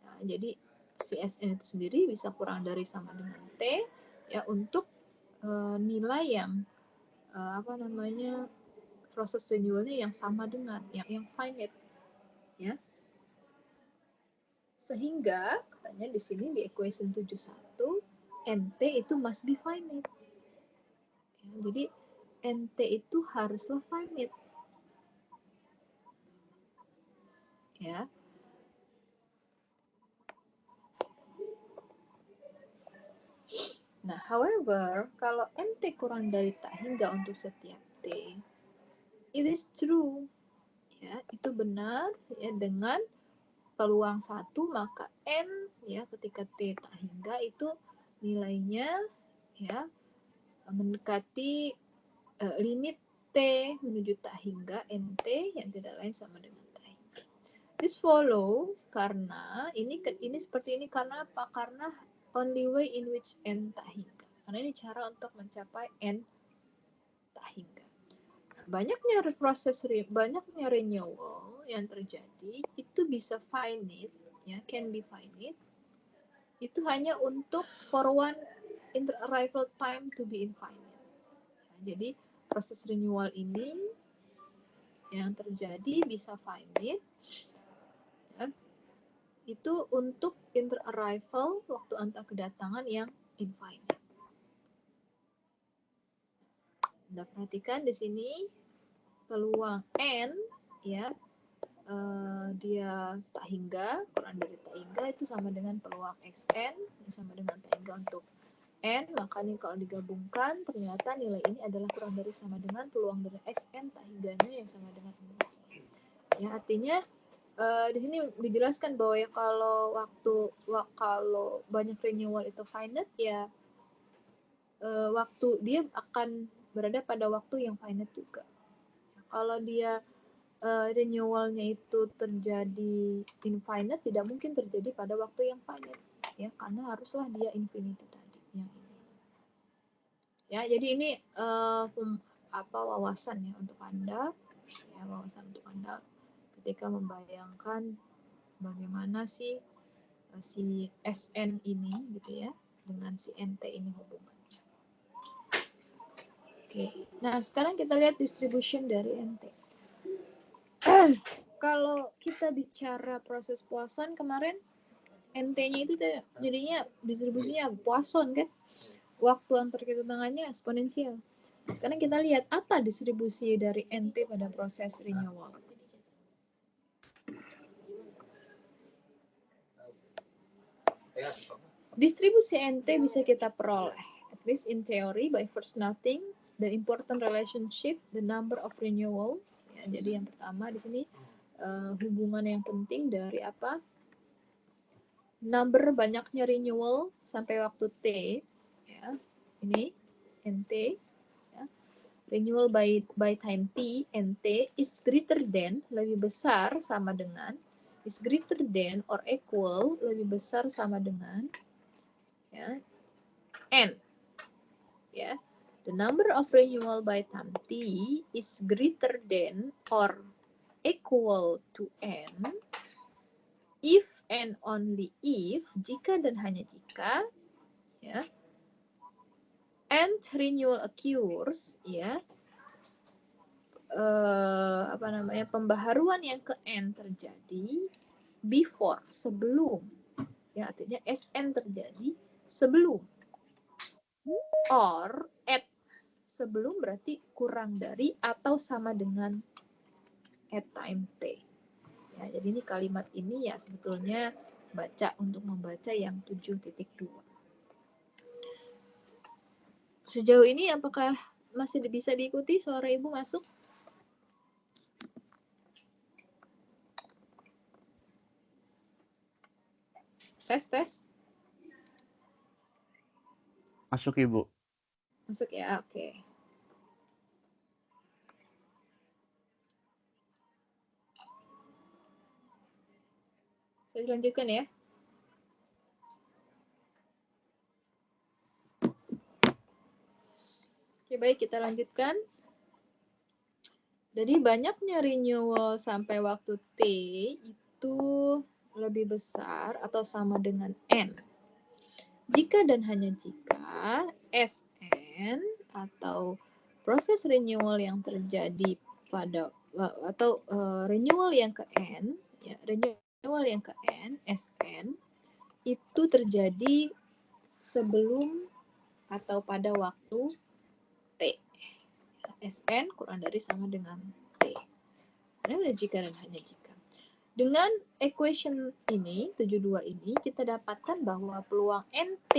[SPEAKER 1] Nah, jadi si Sn itu sendiri bisa kurang dari sama dengan T, ya, untuk nilai yang proses renewalnya yang sama dengan yang finite, ya. Sehingga katanya di sini di equation 71 NT itu must be finite. Ya, jadi NT itu haruslah finite. Ya. Nah, however, kalau NT kurang dari tak hingga untuk setiap T, it is true. Ya, itu benar, ya, dengan peluang 1, maka N, ya, ketika T tak hingga itu nilainya, ya, mendekati limit T menuju tak hingga NT yang tidak lain sama dengan tak hingga. This follow karena ini seperti ini karena apa? Karena only way in which N tak hingga. Karena ini cara untuk mencapai N tak hingga. Banyaknya renewal yang terjadi itu bisa finite, ya, can be finite. Itu hanya untuk for one inter-arrival time to be infinite. Nah, jadi proses renewal ini yang terjadi bisa finite, ya, itu untuk inter-arrival waktu antar kedatangan yang infinite. Anda perhatikan di sini peluang N, ya, dia tak hingga, kurang dari tak hingga itu sama dengan peluang Xn yang sama dengan tak hingga untuk N, maka ini kalau digabungkan ternyata nilai ini adalah kurang dari sama dengan peluang dari Xn tak hingganya yang sama dengan 0. Ya, artinya di sini dijelaskan bahwa ya kalau banyak renewal itu finite, ya, waktu dia akan berada pada waktu yang finite juga. Kalau dia renewalnya itu terjadi infinite, tidak mungkin terjadi pada waktu yang finite, ya, karena haruslah dia infinity tadi yang ini. Ya, jadi ini wawasan ya untuk Anda, ya, wawasan untuk Anda ketika membayangkan bagaimana si SN ini, gitu ya, dengan si NT ini hubungannya. Oke, nah sekarang kita lihat distribution dari NT. Kalau kita bicara proses Poisson kemarin, NT-nya itu jadinya distribusinya Poisson kan? Waktu antar kedatangannya eksponensial. Sekarang kita lihat apa distribusi dari NT pada proses renewal. Distribusi NT bisa kita peroleh, at least in theory, by first noting the important relationship, the number of renewal. Ya, jadi yang pertama di sini hubungan yang penting dari apa? Number banyaknya renewal sampai waktu T, ya, ini NT, ya, renewal by time t, nt is greater than, lebih besar sama dengan, is greater than or equal, lebih besar sama dengan, ya, n, ya. The number of renewal by time t is greater than or equal to n if and only if, jika dan hanya jika, ya, and renewal occurs, ya, pembaharuan yang ke n terjadi before, sebelum, ya, artinya SN terjadi sebelum, or at, sebelum berarti kurang dari atau sama dengan at time t. Ya, jadi ini kalimat ini ya sebetulnya baca untuk membaca yang 7.2. Sejauh ini apakah masih bisa diikuti suara ibu masuk? Tes.
[SPEAKER 4] Masuk Ibu.
[SPEAKER 1] Masuk ya, oke. Saya dilanjutkan ya. Oke, baik, kita lanjutkan. Jadi banyaknya renewal sampai waktu T itu lebih besar atau sama dengan N. Jika dan hanya jika SN atau proses renewal yang terjadi pada atau renewal yang ke N, ya, renewal yang ke N, SN, itu terjadi sebelum atau pada waktu T. SN kurang dari sama dengan T. Ada jika dan hanya jika. Dengan equation ini, 72 ini, kita dapatkan bahwa peluang NT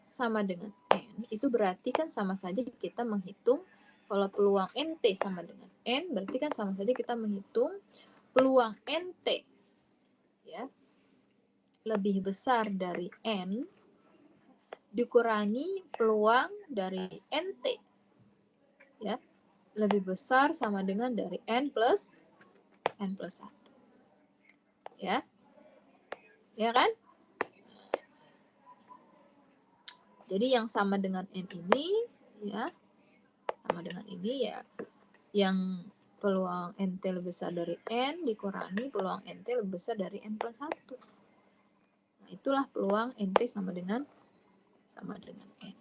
[SPEAKER 1] sama dengan N, itu berarti kan sama saja kita menghitung, kalau peluang NT sama dengan N, berarti kan sama saja kita menghitung peluang NT, ya, lebih besar dari N, dikurangi peluang dari NT, ya, lebih besar sama dengan dari N plus 1. Ya. Ya kan? Jadi yang sama dengan N ini, ya, sama dengan ini ya, yang peluang NT lebih besar dari N dikurangi peluang NT lebih besar dari N plus 1. Nah, itulah peluang NT sama dengan N.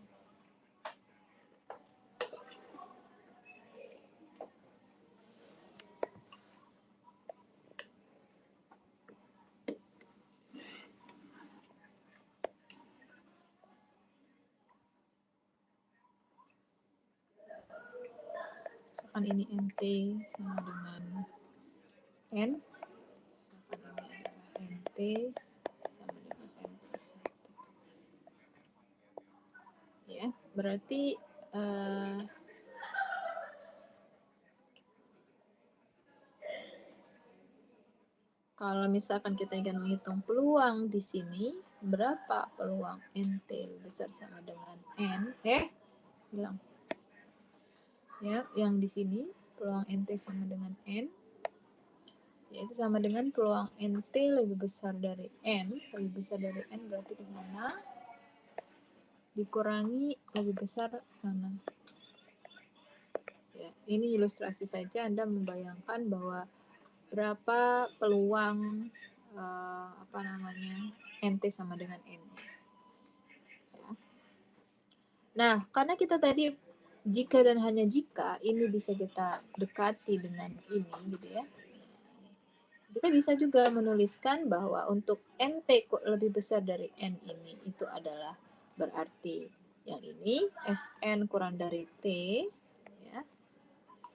[SPEAKER 1] Misalkan ini NT sama dengan N, misalkan ini adalah NT sama dengan N plus 1. Ya, berarti kalau misalkan kita ingin menghitung peluang di sini, berapa peluang NT lebih besar sama dengan N? Hilang. Ya, yang di sini peluang NT sama dengan N, yaitu sama dengan peluang NT lebih besar dari N, berarti ke sana, dikurangi lebih besar sana. Ya, ini ilustrasi saja Anda membayangkan bahwa berapa peluang NT sama dengan N. Ya. Nah, karena kita tadi jika dan hanya jika, ini bisa kita dekati dengan ini, gitu ya. Kita bisa juga menuliskan bahwa untuk NT lebih besar dari N ini, itu adalah berarti yang ini, SN kurang dari T, ya.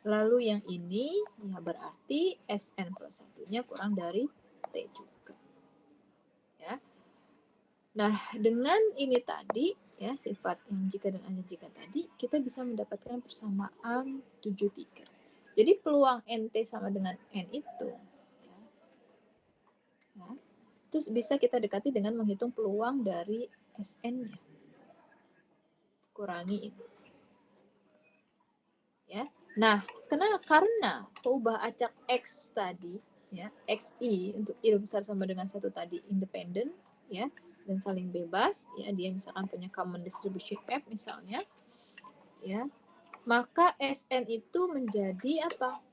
[SPEAKER 1] Lalu yang ini, ya berarti SN plus 1-nya kurang dari T juga. Ya. Nah, dengan ini tadi, ya, sifat yang jika dan hanya jika tadi, kita bisa mendapatkan persamaan 73. Jadi peluang NT sama dengan N itu, ya, terus bisa kita dekati dengan menghitung peluang dari SN-nya. Kurangi ini. Ya. Nah, karena peubah acak X tadi, ya, XI untuk I besar sama dengan 1 tadi independen, ya, dan saling bebas, ya, dia misalkan punya common distribution F misalnya, ya, maka Sn itu menjadi apa?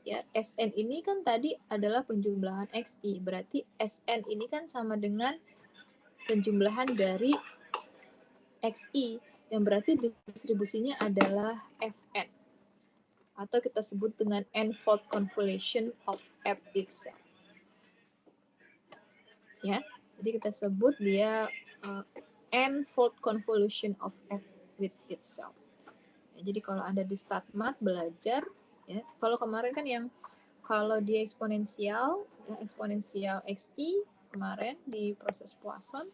[SPEAKER 1] Ya, Sn ini kan tadi adalah penjumlahan XI, berarti Sn ini kan sama dengan penjumlahan dari XI, yang berarti distribusinya adalah Fn. Atau kita sebut dengan n-fold convolution of F itself. Ya, jadi kita sebut dia n-fold convolution of F with itself. Ya, jadi kalau Anda di StatMat belajar, ya, kalau kemarin kan yang kalau dia eksponensial, ya, eksponensial XI kemarin di proses Poisson,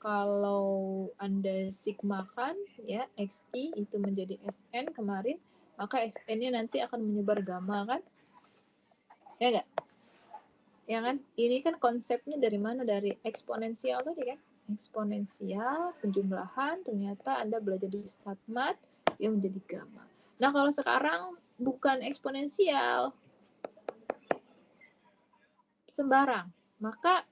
[SPEAKER 1] kalau Anda sigmakan, ya, XI itu menjadi Sn kemarin, maka Sn-nya nanti akan menyebar gamma kan? Ya enggak? Ya kan? Ini kan konsepnya dari mana? Dari eksponensial tadi kan? Eksponensial, penjumlahan, ternyata Anda belajar di StatMat, yang menjadi gamma. Nah, kalau sekarang bukan eksponensial, sembarang, maka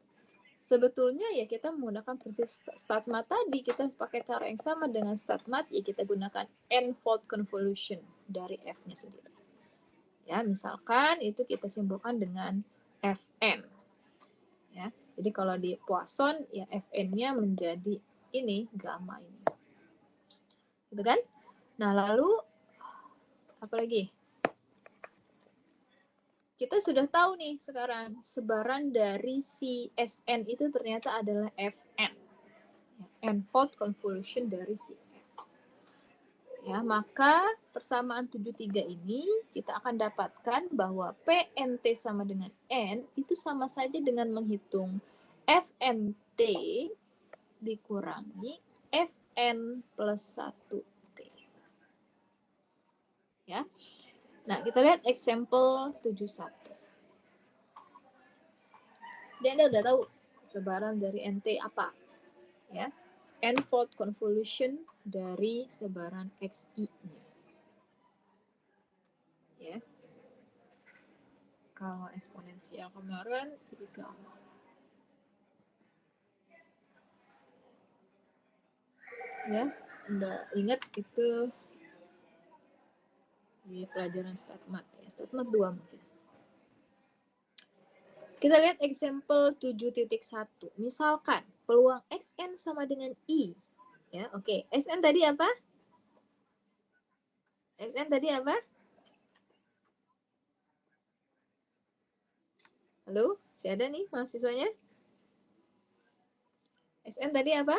[SPEAKER 1] sebetulnya ya kita menggunakan seperti StatMat tadi, kita pakai cara yang sama dengan StatMat, ya kita gunakan n-fold convolution dari F-nya sendiri. Ya, misalkan itu kita simbolkan dengan Fn. Ya, jadi kalau di Poisson ya Fn-nya menjadi ini gamma ini. Gitu kan? Nah, lalu apa lagi? Kita sudah tahu nih sekarang sebaran dari si Sn itu ternyata adalah Fn. N-fold convolution dari si F. Ya, maka persamaan 73 ini kita akan dapatkan bahwa PNT sama dengan N itu sama saja dengan menghitung FNT dikurangi Fn plus 1T. Ya. Nah, kita lihat example 71. Jadi Anda udah tahu sebaran dari NT apa? Ya. N-fold convolution dari sebaran XI-nya. Ya. Kalau eksponensial kemarin jadi gamma. Ya, Anda ingat itu di pelajaran StatMat ya, StatMat 2 mungkin. Kita lihat example 7.1. Misalkan peluang Xn sama dengan I. Ya, oke. Xn tadi apa? Xn tadi apa? Halo, masih ada nih mahasiswanya? Xn tadi apa?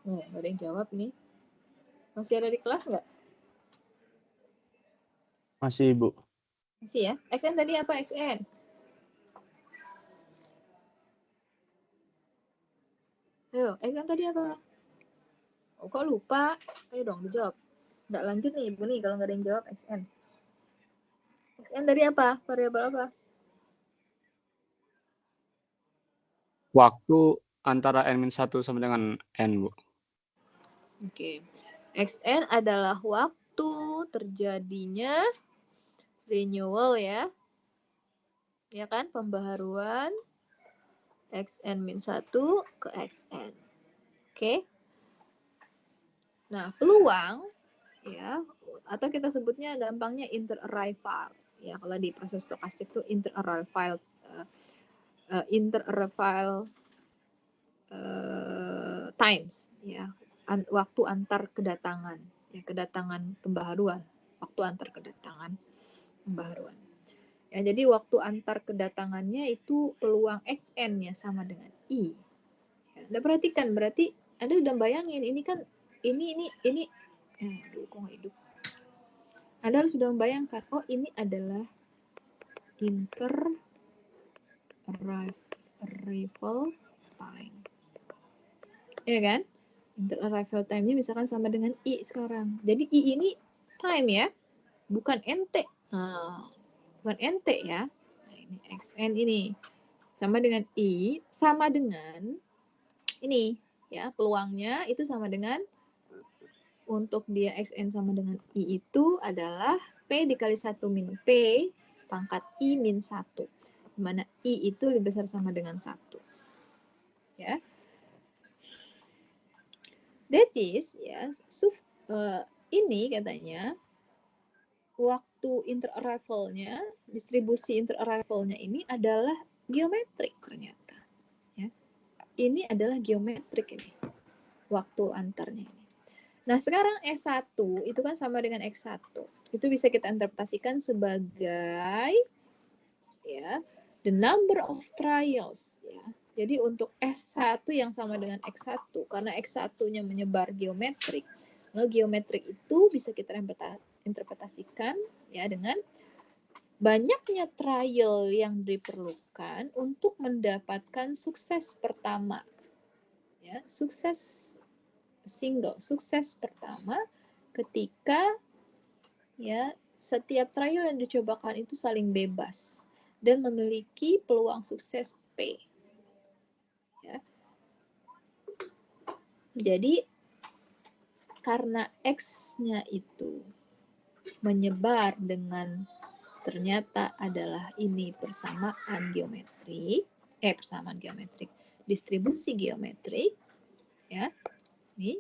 [SPEAKER 1] Oh, nggak ada yang jawab nih. Masih ada di kelas nggak?
[SPEAKER 4] Masih, Bu.
[SPEAKER 1] Masih ya. Xn tadi apa Xn? Ayo, Xn tadi apa? Oh, kok lupa? Ayo dong dijawab. Nggak lanjut nih Ibu nih kalau nggak ada yang jawab Xn. Xn tadi apa? Variabel apa?
[SPEAKER 5] Waktu antara N-1 sama dengan N, Bu.
[SPEAKER 1] Oke. Xn adalah waktu terjadinya renewal ya. Ya kan? Pembaharuan Xn-1 ke Xn. Oke. Nah, peluang ya, atau kita sebutnya gampangnya interarrival. Ya, kalau di proses stokastik itu interarrival times ya, waktu antar kedatangan, ya, kedatangan pembaharuan, waktu antar kedatangan pembaharuan. Ya, jadi waktu antar kedatangannya itu peluang Xn-nya sama dengan I. Ya, Anda perhatikan, berarti Anda udah bayangin ini kan ini aduh kok nggak hidup. Anda harus sudah membayangkan, oh ini adalah interarrival time. Ya kan? Interarrival time-nya misalkan sama dengan I sekarang. Jadi I ini time ya, bukan NT. Nah, bukan NT ya. Nah, ini XN ini sama dengan I, sama dengan ini ya, peluangnya itu sama dengan untuk dia xn sama dengan i itu adalah p dikali 1 min p pangkat i min 1. Di mana i itu lebih besar sama dengan 1. Ya. That is, ya, ini katanya waktu interarrival-nya, distribusi interarrival-nya ini adalah geometrik ternyata. Ya. Ini adalah geometrik ini, waktu antarnya ini. Nah, sekarang S1 itu kan sama dengan X1. Itu bisa kita interpretasikan sebagai ya, the number of trials. Ya. Jadi untuk S1 yang sama dengan X1, karena X1-nya menyebar geometrik, lalu geometrik itu bisa kita interpretasikan ya dengan banyaknya trial yang diperlukan untuk mendapatkan sukses pertama. Ya, sukses pertama ketika ya setiap trial yang dicobakan itu saling bebas dan memiliki peluang sukses P. Ya. Jadi karena X-nya itu menyebar dengan ternyata adalah ini persamaan geometrik, distribusi geometrik, ya. Nih,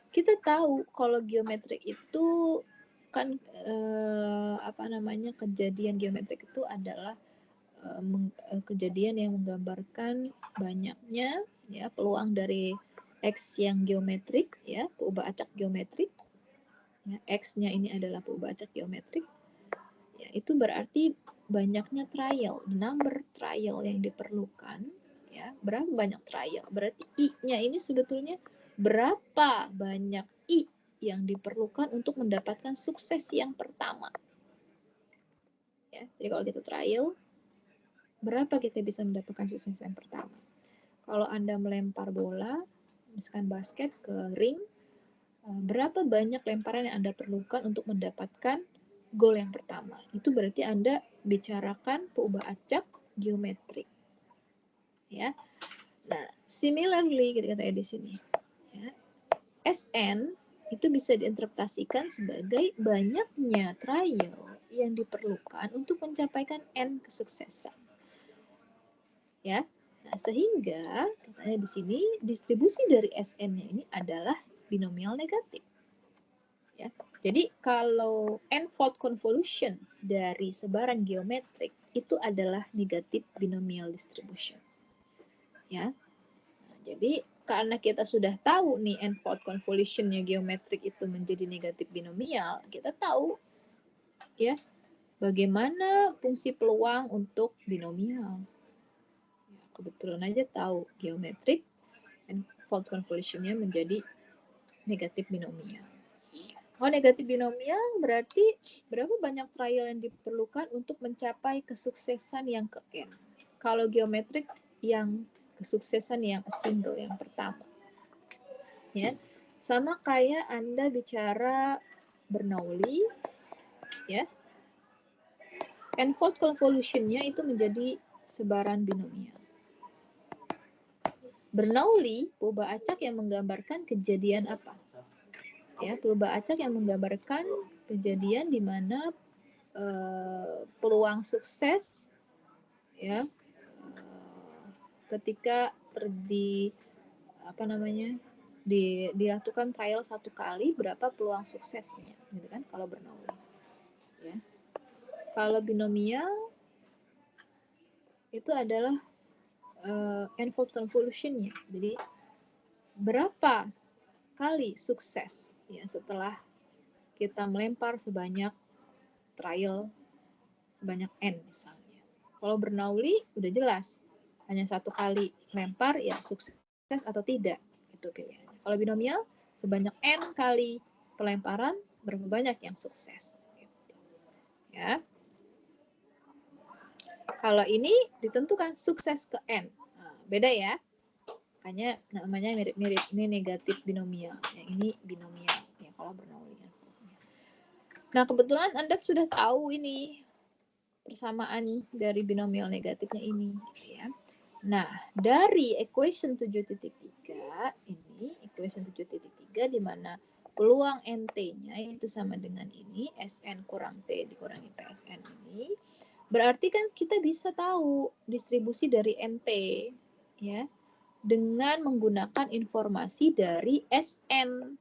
[SPEAKER 1] kita tahu kalau geometrik itu kan kejadian geometrik itu adalah kejadian yang menggambarkan banyaknya ya peluang dari X yang geometrik ya, peubah acak geometrik. Ya, X-nya ini adalah peubah acak geometrik. Ya, itu berarti banyaknya trial, number trial yang diperlukan ya. Berapa banyak trial? Berarti I-nya ini sebetulnya berapa banyak I yang diperlukan untuk mendapatkan sukses yang pertama. Ya, jadi kalau kita trial, berapa kita bisa mendapatkan sukses yang pertama? Kalau Anda melempar bola, misalkan basket ke ring, berapa banyak lemparan yang Anda perlukan untuk mendapatkan gol yang pertama? Itu berarti Anda bicarakan peubah acak geometrik. Ya. Nah, similarly kita kata di sini, ya, SN itu bisa diinterpretasikan sebagai banyaknya trial yang diperlukan untuk mencapaikan N kesuksesan. Ya. Nah, sehingga katanya di sini distribusi dari SN-nya ini adalah binomial negatif. Ya. Jadi kalau n-fold convolution dari sebaran geometrik itu adalah negatif binomial distribution. Ya. Nah, jadi karena kita sudah tahu nih n-fold convolution-nya geometrik itu menjadi negatif binomial, kita tahu ya bagaimana fungsi peluang untuk binomial. Ya, kebetulan aja tahu geometrik n-fold convolution-nya menjadi negatif binomial. Oh, negatif binomial berarti berapa banyak trial yang diperlukan untuk mencapai kesuksesan yang ke N. Kalau geometrik yang kesuksesan yang single yang pertama. Ya. Sama kayak Anda bicara Bernoulli ya. N-fold convolution-nya itu menjadi sebaran binomial. Bernoulli, peubah acak yang menggambarkan kejadian apa? Ya, peubah acak yang menggambarkan kejadian di mana peluang sukses ya ketika dilakukan trial satu kali berapa peluang suksesnya gitu kan kalau Bernoulli ya. Kalau binomial itu adalah n-fold convolution-nya. Jadi berapa kali sukses ya setelah kita melempar sebanyak trial sebanyak N misalnya. Kalau Bernoulli udah jelas hanya satu kali lempar ya sukses atau tidak itu pilihannya. Kalau binomial sebanyak N kali pelemparan berapa banyak yang sukses gitu. Ya. Kalau ini ditentukan sukses ke N. Nah, beda ya. Makanya namanya mirip-mirip, ini negatif binomial, yang ini binomial ya kalau Bernoulli. Nah, kebetulan Anda sudah tahu ini persamaan dari binomial negatifnya ini ya. Nah, dari equation 7.3 ini equation 7.3 di mana peluang NT-nya itu sama dengan ini, SN kurang T dikurangi PSN ini. Berarti kan kita bisa tahu distribusi dari NT ya dengan menggunakan informasi dari SN.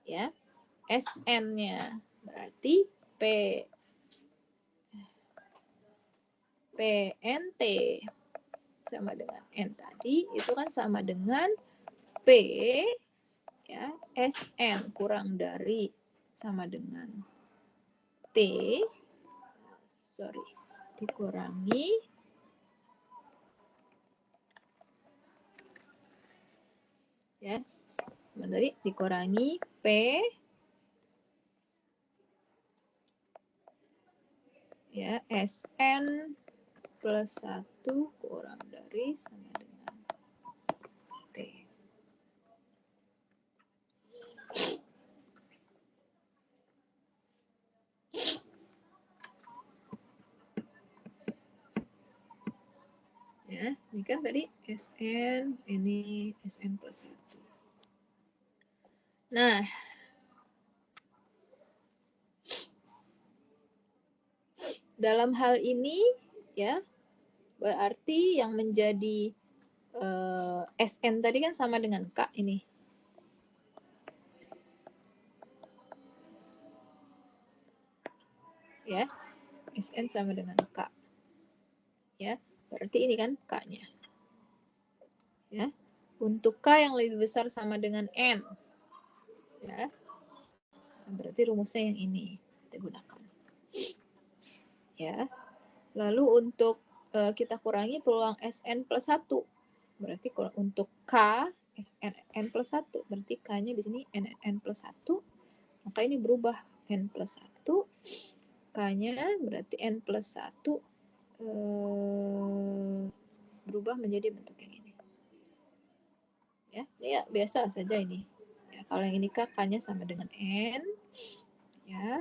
[SPEAKER 1] Ya. SN-nya berarti PNT sama dengan N tadi itu kan sama dengan P ya SN kurang dari sama dengan T dikurangi ya sama dari dikurangi P ya SN plus 1 kurang dari sama dengan T. Ya, ini kan tadi SN, ini SN plus 1. Nah, dalam hal ini ya berarti yang menjadi SN tadi kan sama dengan K ini. Ya, SN sama dengan K. Ya, berarti ini kan K-nya. Ya, untuk K yang lebih besar sama dengan N. Ya, berarti rumusnya yang ini kita gunakan. Ya, lalu untuk kita kurangi peluang SN plus 1. Berarti untuk K N plus 1. Berarti K-nya di sini N plus 1. Maka ini berubah N plus 1. K-nya berarti N plus 1 berubah menjadi bentuk yang ini. Ya, ini ya biasa saja ini. Ya, kalau yang ini K-nya sama dengan N. Ya,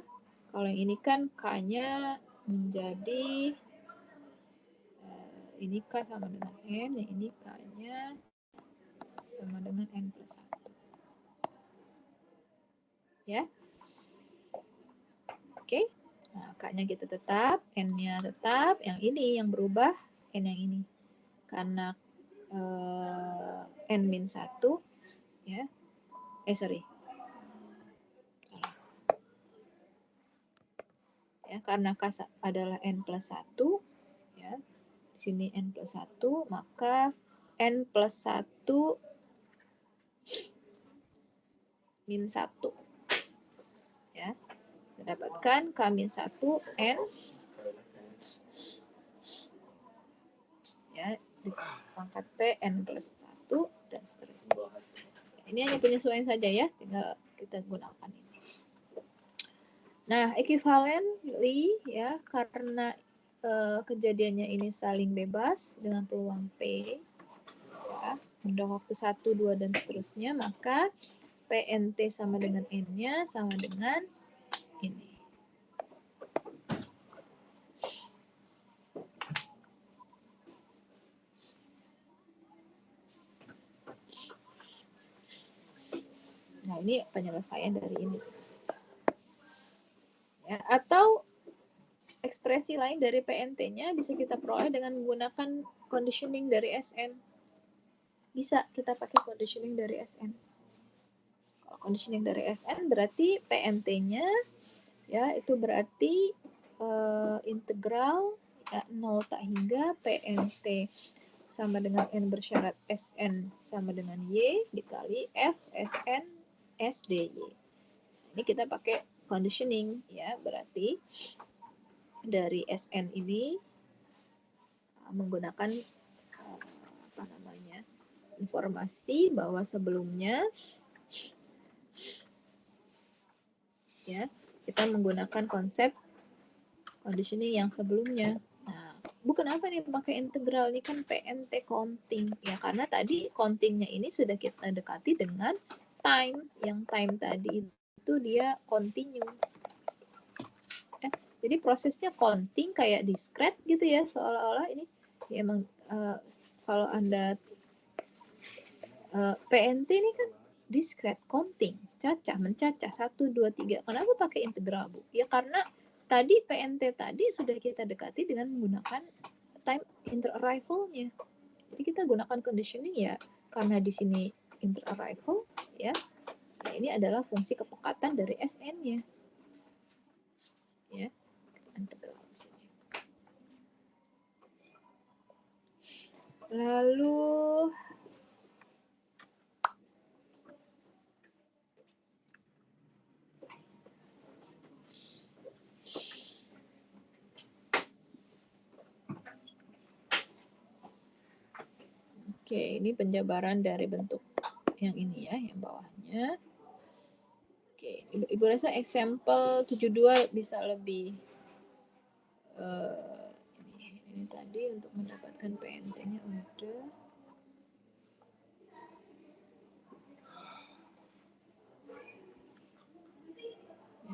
[SPEAKER 1] kalau yang ini kan K-nya menjadi ini K sama dengan N, yang ini K-nya sama dengan N plus 1. Ya. Oke. Nah, K-nya kita tetap, N-nya tetap, yang ini yang berubah, N yang ini. Karena N-1, ya. Ya, karena K adalah N plus 1, ya. Di sini N plus 1, maka N plus 1 min 1. Ya. Mendapatkan K-1 N ya di pangkat P N plus 1 dan seterusnya. Ini hanya penyesuaian saja ya, tinggal kita gunakan ini. Nah, equivalently ya karena kejadiannya ini saling bebas dengan peluang P ya, pada waktu 1, 2 dan seterusnya, maka PNT sama dengan N-nya sama dengan ini. Nah, ini penyelesaian dari ini. Ya, atau ekspresi lain dari PNT-nya bisa kita peroleh dengan menggunakan conditioning dari SN. Bisa kita pakai conditioning dari SN. Kalau conditioning dari SN berarti PNT-nya ya itu berarti integral ya, 0 tak hingga PNT sama dengan N bersyarat SN sama dengan Y dikali F SN SDY. Ini kita pakai conditioning ya, berarti dari SN ini menggunakan informasi bahwa sebelumnya ya kita menggunakan konsep conditioning yang sebelumnya. Nah, bukan apa nih pakai integral ini kan PNT counting ya, karena tadi countingnya ini sudah kita dekati dengan time, yang time tadi itu dia continue. Jadi prosesnya counting kayak discrete gitu ya, seolah-olah ini ya emang kalau Anda PNT ini kan discrete, counting, cacah, mencacah, 1, 2, 3. Kenapa pakai integral, Bu? Ya karena tadi PNT tadi sudah kita dekati dengan menggunakan time interarrival-nya. Jadi kita gunakan conditioning ya, karena di sini interarrival, ya. Nah, ini adalah fungsi kepekatan dari SN-nya. Ya, integral di sini. Lalu oke, ini penjabaran dari bentuk yang ini ya, yang bawahnya. Oke, Ibu rasa example 72 bisa lebih ini tadi untuk mendapatkan PNT-nya udah. Ya,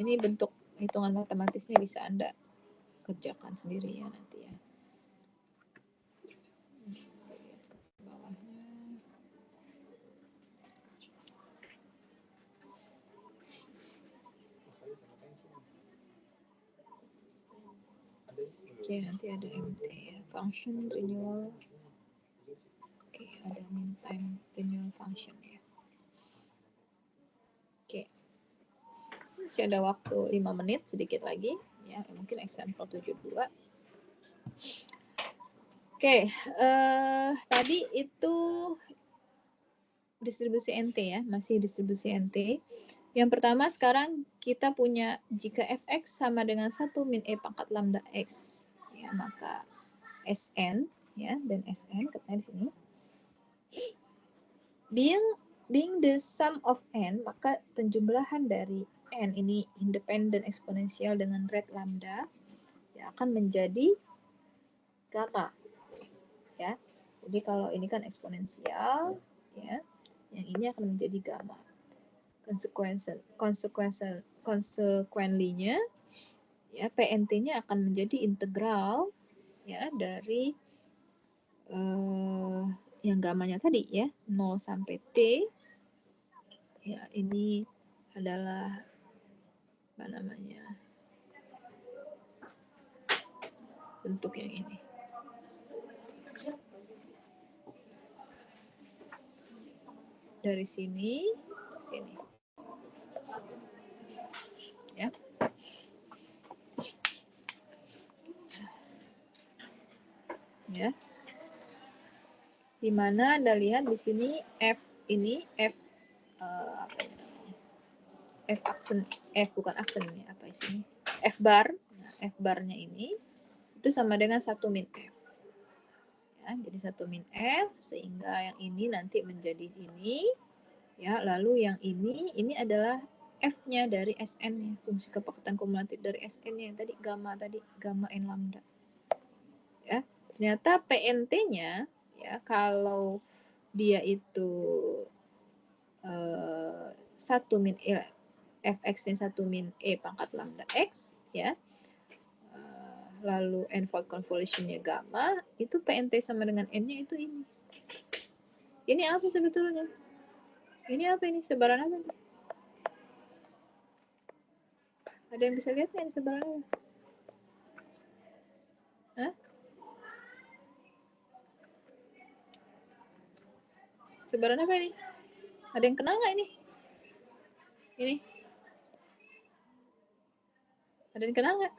[SPEAKER 1] ini bentuk hitungan matematisnya bisa Anda kerjakan sendiri ya nanti ya. Oke, nanti ada MT ya. Function renewal. Oke, ada meantime renewal function ya. Oke. Masih ada waktu 5 menit sedikit lagi ya, mungkin example 72. Oke, tadi itu distribusi NT ya, masih distribusi NT. Yang pertama sekarang kita punya jika fx sama dengan 1 min e pangkat lambda x, ya maka Sn ya dan Sn katanya di sini. Being the sum of n, maka penjumlahan dari n ini independen eksponensial dengan rate lambda ya akan menjadi gamma. Ya. Jadi kalau ini kan eksponensial ya, yang ini akan menjadi gamma. Consequently-nya ya PNT-nya akan menjadi integral ya dari yang gamanya tadi ya 0 sampai T ya, ini adalah apa namanya bentuk yang ini. Dari sini ke sini. Ya. Ya. Di mana Anda lihat di sini F ini F apa ini namanya? F aksen, F bukan aksen ini, apa isinya? F bar. Nah, F barnya ini itu sama dengan 1 min F. Ya, jadi 1 min F sehingga yang ini nanti menjadi ini. Ya, lalu yang ini adalah F-nya dari Sn-nya, fungsi kepekatan kumulatif dari Sn-nya yang tadi gamma n lambda. Ya, ternyata PNT-nya ya kalau dia itu 1 min E fx-nya 1 min E pangkat lambda x ya. Lalu n-fold convolution-nya gamma, itu PNT sama dengan n-nya itu ini. Ini apa sebetulnya? Ini apa ini? Sebaran apa? Ada yang bisa lihat nggak ini sebaran apa? Hah? Sebaran apa ini? Ada yang kenal nggak ini? Ini? Ada yang kenal nggak?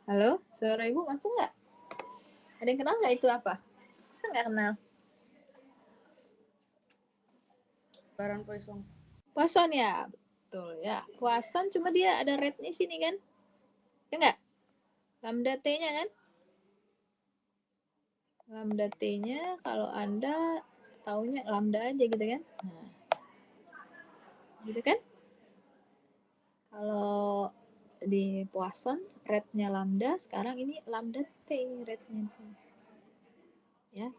[SPEAKER 1] Halo? Suara Ibu masuk nggak? Ada yang kenal nggak itu apa? Saya nggak kenal.
[SPEAKER 2] Sebaran Poisson.
[SPEAKER 1] Poisson ya, betul ya. Poisson cuma dia ada rate-nya sini kan? Ya nggak? Lambda T-nya kan? Lambda T-nya kalau Anda taunya lambda aja gitu kan? Nah. Gitu kan? Kalau di Poisson rate-nya lambda, sekarang ini lambda T ini rate-nya. Ya,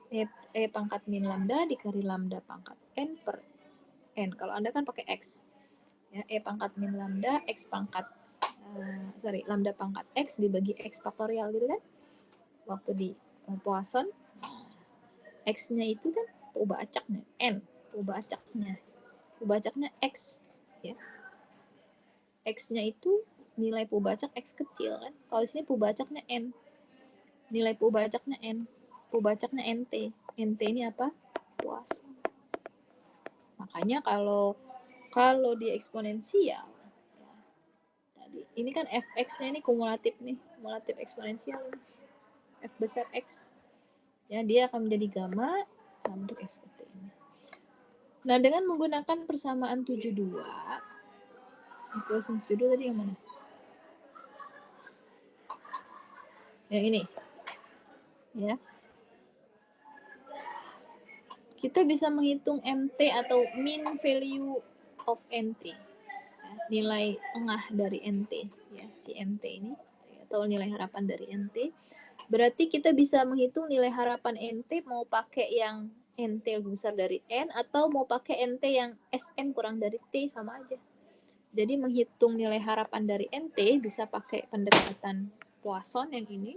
[SPEAKER 1] E pangkat min lambda dikali lambda pangkat N per N. Kalau Anda kan pakai X. Ya, E pangkat min lambda, X pangkat lambda pangkat X dibagi X faktorial gitu kan. Waktu di Poisson, X-nya itu kan perubahan acaknya, N, perubahan acaknya X, ya. X-nya itu nilai perubahan acak X kecil kan. Kalau di sini perubahan acaknya N, nilai perubahan acaknya N, perubahan acaknya NT. NT ini apa? Poisson. Makanya kalau di eksponensial, ya, tadi ini kan fx-nya ini kumulatif nih, kumulatif eksponensial, f besar x, ya dia akan menjadi gamma untuk SPT ini. Nah, dengan menggunakan persamaan 72, equation 72 tadi yang mana? Yang ini, ya. Kita bisa menghitung MT atau mean value of NT, ya, nilai tengah dari NT, ya, si MT ini, atau nilai harapan dari NT. Berarti kita bisa menghitung nilai harapan NT mau pakai yang NT lebih besar dari N atau mau pakai NT yang SN kurang dari T, sama aja. Jadi menghitung nilai harapan dari NT bisa pakai pendekatan Poisson yang ini,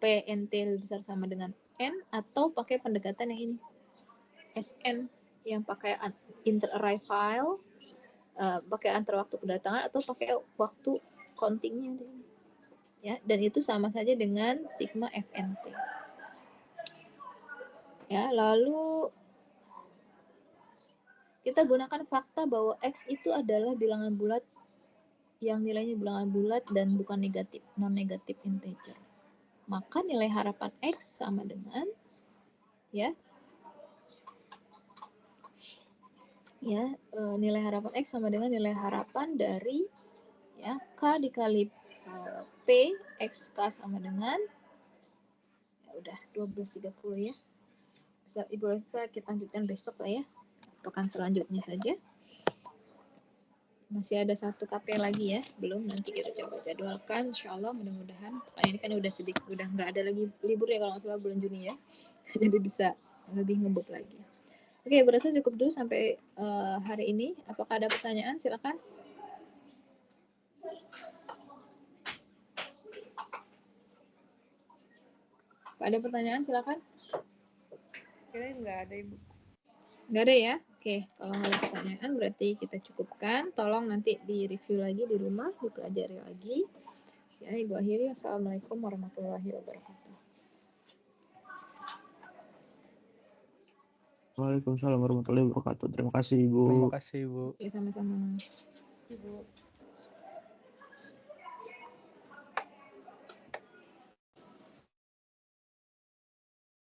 [SPEAKER 1] PNT lebih besar sama dengan N, atau pakai pendekatan yang ini, SN, yang pakai inter-arrival, pakai antar waktu kedatangan atau pakai waktu countingnya. Ya, dan itu sama saja dengan sigma FNT. Ya, lalu kita gunakan fakta bahwa X itu adalah bilangan bulat yang nilainya bilangan bulat dan bukan negatif, non-negatif integer. Maka nilai harapan X sama dengan, ya, nilai harapan X sama dengan nilai harapan dari, ya, K dikali P, XK sama dengan, ya udah 1230 ya. Bisa Ibu Lisa kita lanjutkan besok lah ya, pekan selanjutnya saja. Masih ada 1 KP lagi ya, belum, nanti kita coba jadwalkan, insyaallah mudah-mudahan. Ini kan udah sedikit, udah nggak ada lagi libur ya kalau nggak salah bulan Juni ya, jadi bisa lebih ngebut lagi. Oke, berasa cukup dulu sampai hari ini. Apakah ada pertanyaan? Silakan. Ada pertanyaan? Silakan.
[SPEAKER 2] Kira nggak ada, Ibu.
[SPEAKER 1] Nggak ada ya? Oke, kalau nggak ada pertanyaan berarti kita cukupkan. Tolong nanti di-review lagi di rumah, dipelajari lagi. Ya, Ibu akhiri. Assalamualaikum warahmatullahi wabarakatuh.
[SPEAKER 4] Waalaikumsalam warahmatullahi wabarakatuh. Terima kasih, Ibu.
[SPEAKER 6] Terima kasih, Bu.
[SPEAKER 1] Oke, sama-sama.
[SPEAKER 2] Ibu.